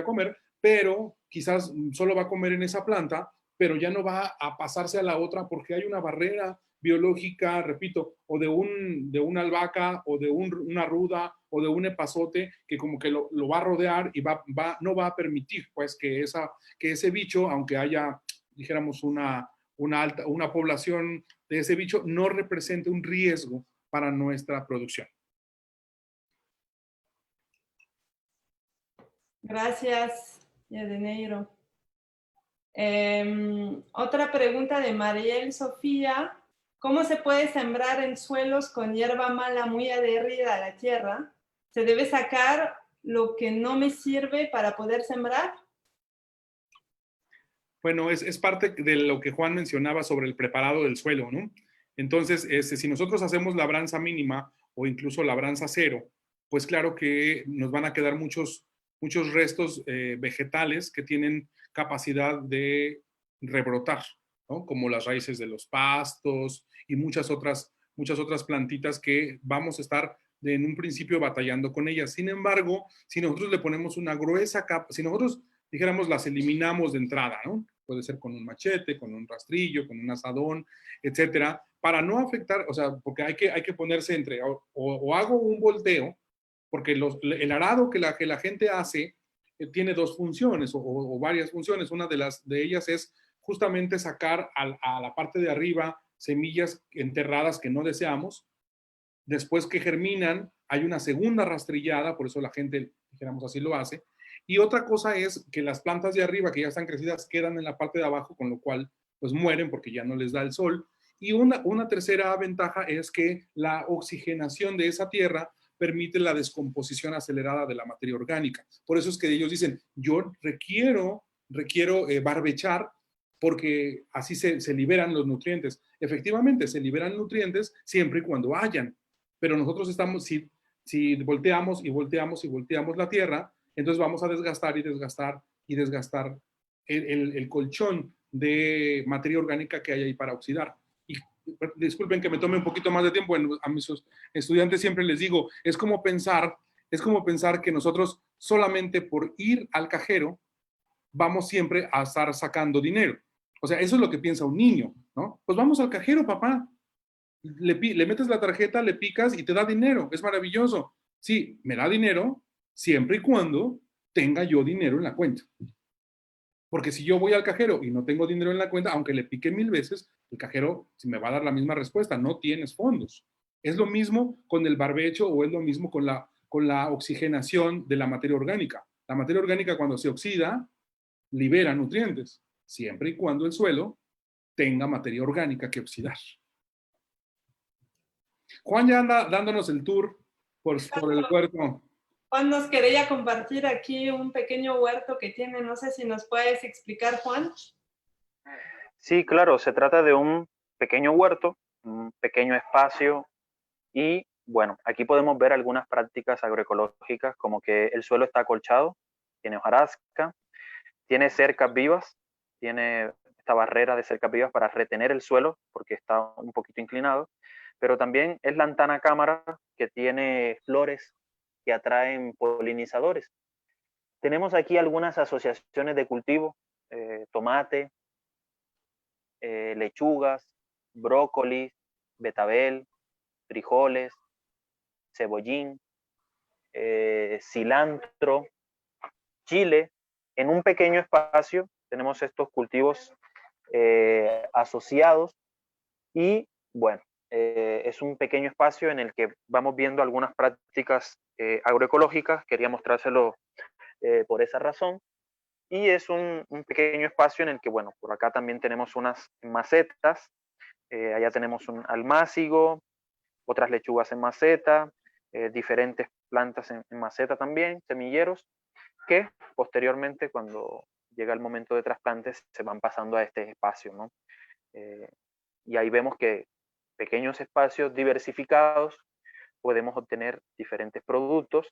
comer, pero quizás solo va a comer en esa planta, pero ya no va a pasarse a la otra porque hay una barrera biológica, repito, o de una albahaca, o de una ruda, o de un epazote, que como que lo va a rodear y no va a permitir pues que ese bicho, aunque haya, dijéramos, una población de ese bicho, no represente un riesgo para nuestra producción. Gracias, Yadeneiro. Otra pregunta de Mariel Sofía. ¿Cómo se puede sembrar en suelos con hierba mala muy adherida a la tierra? ¿Se debe sacar lo que no me sirve para poder sembrar? Bueno, es parte de lo que Juan mencionaba sobre el preparado del suelo, ¿no? Entonces, si nosotros hacemos labranza mínima o incluso labranza cero, pues claro que nos van a quedar muchos restos vegetales que tienen capacidad de rebrotar, ¿no? Como las raíces de los pastos y muchas otras plantitas que vamos a estar en un principio batallando con ellas. Sin embargo, si nosotros le ponemos una gruesa capa, si nosotros dijéramos las eliminamos de entrada, ¿no? Puede ser con un machete, con un rastrillo, con un asadón, etcétera, para no afectar, o sea, porque hay que ponerse entre, o hago un volteo, porque el arado que la gente hace tiene dos funciones o varias funciones. Una de ellas es justamente sacar a la parte de arriba semillas enterradas que no deseamos. Después que germinan, hay una segunda rastrillada, por eso la gente, dijéramos así, lo hace. Y otra cosa es que las plantas de arriba, que ya están crecidas, quedan en la parte de abajo, con lo cual pues mueren porque ya no les da el sol. Y una tercera ventaja es que la oxigenación de esa tierra permite la descomposición acelerada de la materia orgánica. Por eso es que ellos dicen, yo requiero barbechar porque así se liberan los nutrientes. Efectivamente, se liberan nutrientes siempre y cuando hayan. Pero nosotros estamos, si volteamos y volteamos y volteamos la tierra, entonces vamos a desgastar y desgastar y desgastar el colchón de materia orgánica que hay ahí para oxidar. Y disculpen que me tome un poquito más de tiempo, bueno, a mis estudiantes siempre les digo, es como pensar que nosotros solamente por ir al cajero vamos siempre a estar sacando dinero. O sea, eso es lo que piensa un niño, ¿no? Pues vamos al cajero, papá. Le metes la tarjeta, le picas y te da dinero. Es maravilloso. Sí, me da dinero siempre y cuando tenga yo dinero en la cuenta. Porque si yo voy al cajero y no tengo dinero en la cuenta, aunque le pique 1000 veces, el cajero me va a dar la misma respuesta, no tienes fondos. Es lo mismo con el barbecho o es lo mismo con la oxigenación de la materia orgánica. La materia orgánica cuando se oxida, libera nutrientes, siempre y cuando el suelo tenga materia orgánica que oxidar. Juan ya anda dándonos el tour por el huerto. Juan nos quería compartir aquí un pequeño huerto que tiene. No sé si nos puedes explicar, Juan. Sí, claro, se trata de un pequeño huerto, un pequeño espacio y bueno, aquí podemos ver algunas prácticas agroecológicas como que el suelo está acolchado, tiene hojarasca, tiene cercas vivas, tiene esta barrera de cercas vivas para retener el suelo porque está un poquito inclinado, pero también es lantana cámara que tiene flores que atraen polinizadores. Tenemos aquí algunas asociaciones de cultivo, tomate, lechugas, brócoli, betabel, frijoles, cebollín, cilantro, chile. En un pequeño espacio tenemos estos cultivos asociados y bueno, es un pequeño espacio en el que vamos viendo algunas prácticas agroecológicas. Quería mostrárselo por esa razón. Y es un pequeño espacio en el que, bueno, por acá también tenemos unas macetas, allá tenemos un almácigo, otras lechugas en maceta, diferentes plantas en maceta también, semilleros, que posteriormente cuando llega el momento de trasplante se van pasando a este espacio, ¿no? Y ahí vemos que pequeños espacios diversificados podemos obtener diferentes productos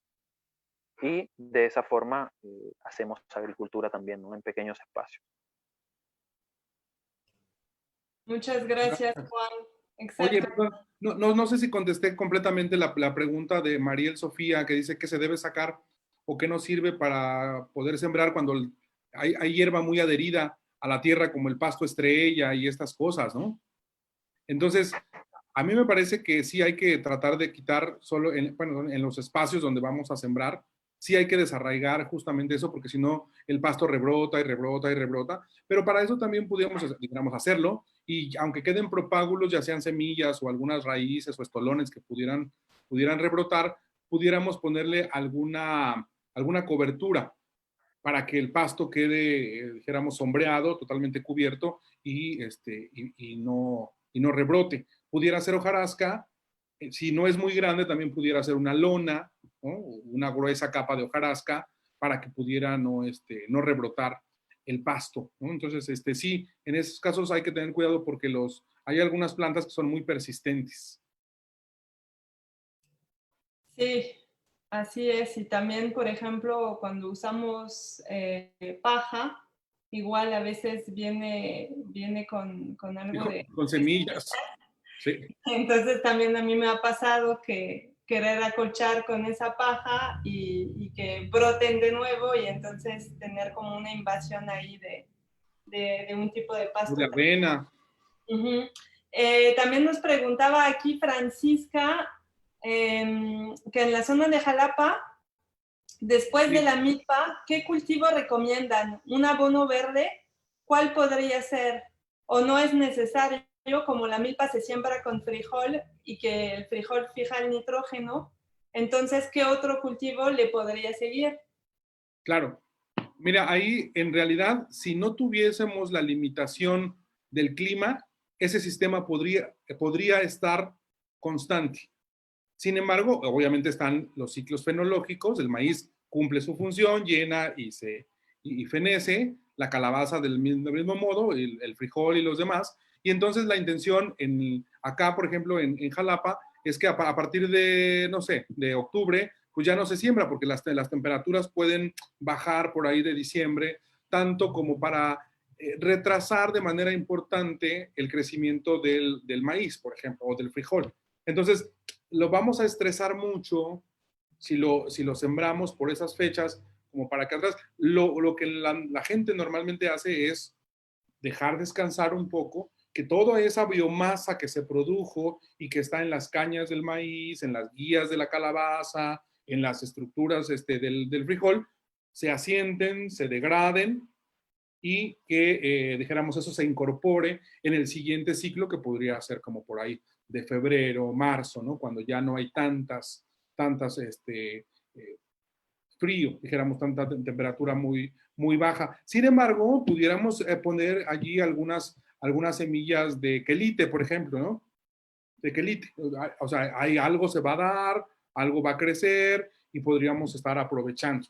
y de esa forma hacemos agricultura también, ¿no? En pequeños espacios. Muchas gracias, Juan. Oye, Exacto. perdón, no sé si contesté completamente la pregunta de Mariel Sofía, que dice que se debe sacar o que no sirve para poder sembrar cuando hay hierba muy adherida a la tierra, como el pasto estrella y estas cosas, ¿no? Entonces, a mí me parece que sí hay que tratar de quitar solo, en los espacios donde vamos a sembrar, sí hay que desarraigar justamente eso, porque si no, el pasto rebrota y rebrota y rebrota. Pero para eso también pudiéramos, digamos, hacerlo, y aunque queden propágulos, ya sean semillas o algunas raíces o estolones que pudieran rebrotar, pudiéramos ponerle alguna cobertura para que el pasto quede, dijéramos, sombreado, totalmente cubierto y no rebrote. Pudiera ser hojarasca, si no es muy grande, también pudiera ser una lona, ¿no? Una gruesa capa de hojarasca para que pudiera no rebrotar el pasto, ¿no? Entonces, sí, en esos casos hay que tener cuidado porque hay algunas plantas que son muy persistentes. Sí, así es. Y también, por ejemplo, cuando usamos paja, igual a veces viene con algo de... Con semillas. Sí. Entonces también a mí me ha pasado que querer acolchar con esa paja y que broten de nuevo y entonces tener como una invasión ahí de un tipo de pasto. De avena. Uh-huh. También nos preguntaba aquí Francisca que en la zona de Jalapa, después de la milpa, ¿qué cultivo recomiendan? ¿Un abono verde? ¿Cuál podría ser? ¿O no es necesario? Como la milpa se siembra con frijol y que el frijol fija el nitrógeno, entonces, ¿qué otro cultivo le podría seguir? Claro. Mira, ahí en realidad, si no tuviésemos la limitación del clima, ese sistema podría estar constante. Sin embargo, obviamente están los ciclos fenológicos, el maíz cumple su función, llena y fenece, la calabaza del mismo modo, el frijol y los demás. Y entonces la intención acá, por ejemplo, en Jalapa, es que a partir de, no sé, de octubre, pues ya no se siembra, porque las temperaturas pueden bajar por ahí de diciembre, tanto como para retrasar de manera importante el crecimiento del maíz, por ejemplo, o del frijol. Entonces, lo vamos a estresar mucho si lo sembramos por esas fechas, como para que atrás. Lo que la gente normalmente hace es dejar descansar un poco, que toda esa biomasa que se produjo y que está en las cañas del maíz, en las guías de la calabaza, en las estructuras del frijol, se asienten, se degraden y que, dijéramos, eso se incorpore en el siguiente ciclo, que podría ser como por ahí de febrero, marzo, ¿no? Cuando ya no hay tantas frío, dijéramos, tanta temperatura muy baja. Sin embargo, pudiéramos poner allí algunas semillas de quelite, por ejemplo, ¿no? De quelite. O sea, algo se va a dar, algo va a crecer y podríamos estar aprovechando.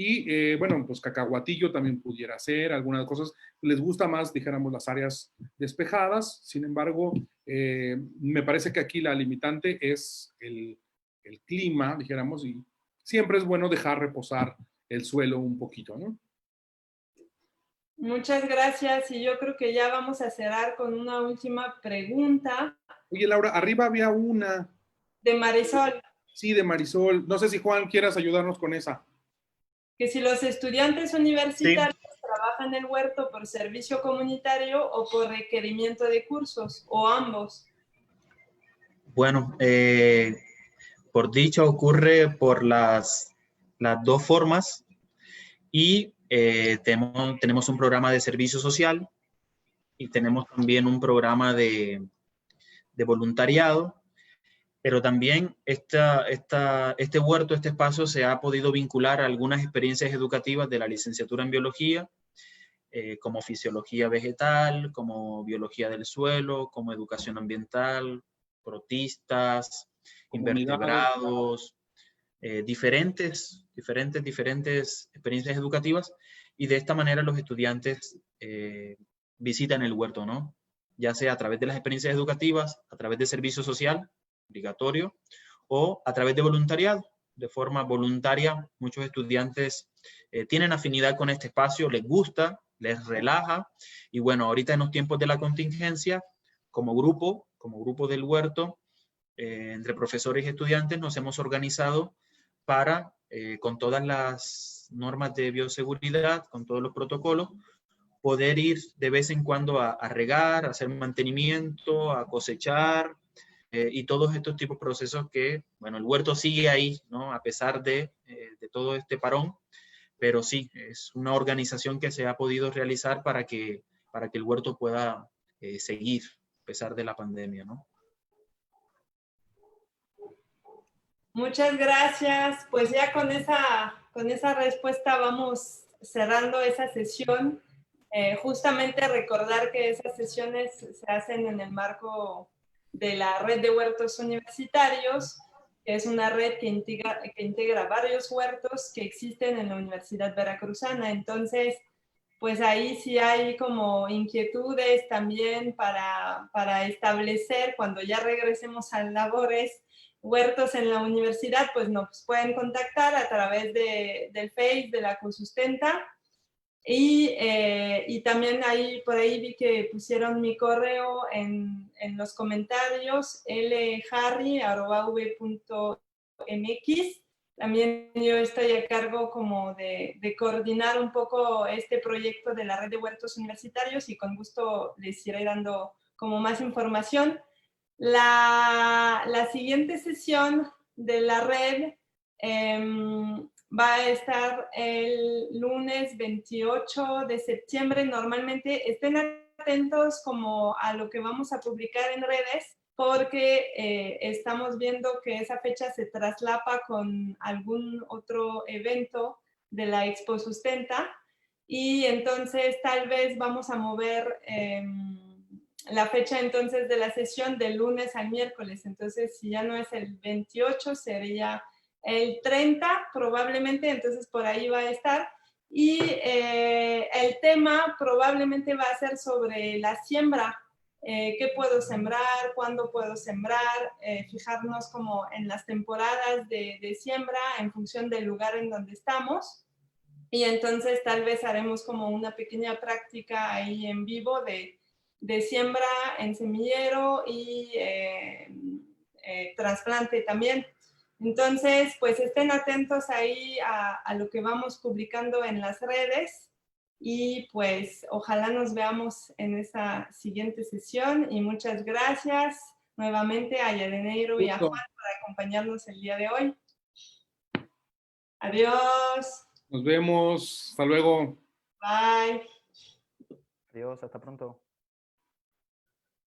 Y bueno, pues cacahuatillo también pudiera ser, algunas cosas. Les gusta más, dijéramos, las áreas despejadas. Sin embargo, me parece que aquí la limitante es el clima, dijéramos, y siempre es bueno dejar reposar el suelo un poquito, ¿no? Muchas gracias y yo creo que ya vamos a cerrar con una última pregunta. Oye, Laura, arriba había una. De Marisol. Sí, de Marisol. No sé si Juan quieras ayudarnos con esa. Que si los estudiantes universitarios trabajan en el huerto por servicio comunitario o por requerimiento de cursos, o ambos. Bueno, por dicho ocurre por las dos formas y tenemos un programa de servicio social y tenemos también un programa de voluntariado, pero también este huerto, este espacio se ha podido vincular a algunas experiencias educativas de la licenciatura en biología, como fisiología vegetal, como biología del suelo, como educación ambiental, protistas, invertebrados, diferentes experiencias educativas, y de esta manera los estudiantes visitan el huerto, ¿no? ya sea a través de las experiencias educativas, a través de servicio social, obligatorio, o a través de voluntariado. De forma voluntaria, muchos estudiantes tienen afinidad con este espacio, les gusta, les relaja, y bueno, ahorita en los tiempos de la contingencia, como grupo del huerto, entre profesores y estudiantes nos hemos organizado para, con todas las normas de bioseguridad, con todos los protocolos, poder ir de vez en cuando a regar, a hacer mantenimiento, a cosechar, y todos estos tipos de procesos que, bueno, el huerto sigue ahí, ¿no? A pesar de todo este parón, pero sí, es una organización que se ha podido realizar para que el huerto pueda seguir a pesar de la pandemia, ¿no? Muchas gracias. Pues ya con esa respuesta vamos cerrando esa sesión. Justamente recordar que esas sesiones se hacen en el marco de la Red de Huertos Universitarios, que es una red que integra varios huertos que existen en la Universidad Veracruzana. Entonces, pues ahí sí hay como inquietudes también para establecer, cuando ya regresemos a labores, huertos en la universidad, pues nos pueden contactar a través del Face de la Consustenta. Y también ahí, por ahí vi que pusieron mi correo en los comentarios, lharry@v.mx. También yo estoy a cargo como de coordinar un poco este proyecto de la red de huertos universitarios y con gusto les iré dando como más información. La siguiente sesión de la red va a estar el lunes 28 de septiembre. Normalmente estén atentos como a lo que vamos a publicar en redes, porque estamos viendo que esa fecha se traslapa con algún otro evento de la Expo Sustenta, y entonces tal vez vamos a mover la fecha entonces de la sesión del lunes al miércoles. Entonces, si ya no es el 28, sería el 30 probablemente, entonces por ahí va a estar. Y el tema probablemente va a ser sobre la siembra. ¿Qué puedo sembrar? ¿Cuándo puedo sembrar? Fijarnos como en las temporadas de siembra en función del lugar en donde estamos. Y entonces tal vez haremos como una pequeña práctica ahí en vivo de siembra en semillero y trasplante también. Entonces, pues estén atentos ahí a lo que vamos publicando en las redes, y pues ojalá nos veamos en esa siguiente sesión, y muchas gracias nuevamente a Yadeneiro y a Juan por acompañarnos el día de hoy. Adiós. Nos vemos. Hasta luego. Bye. Adiós, hasta pronto.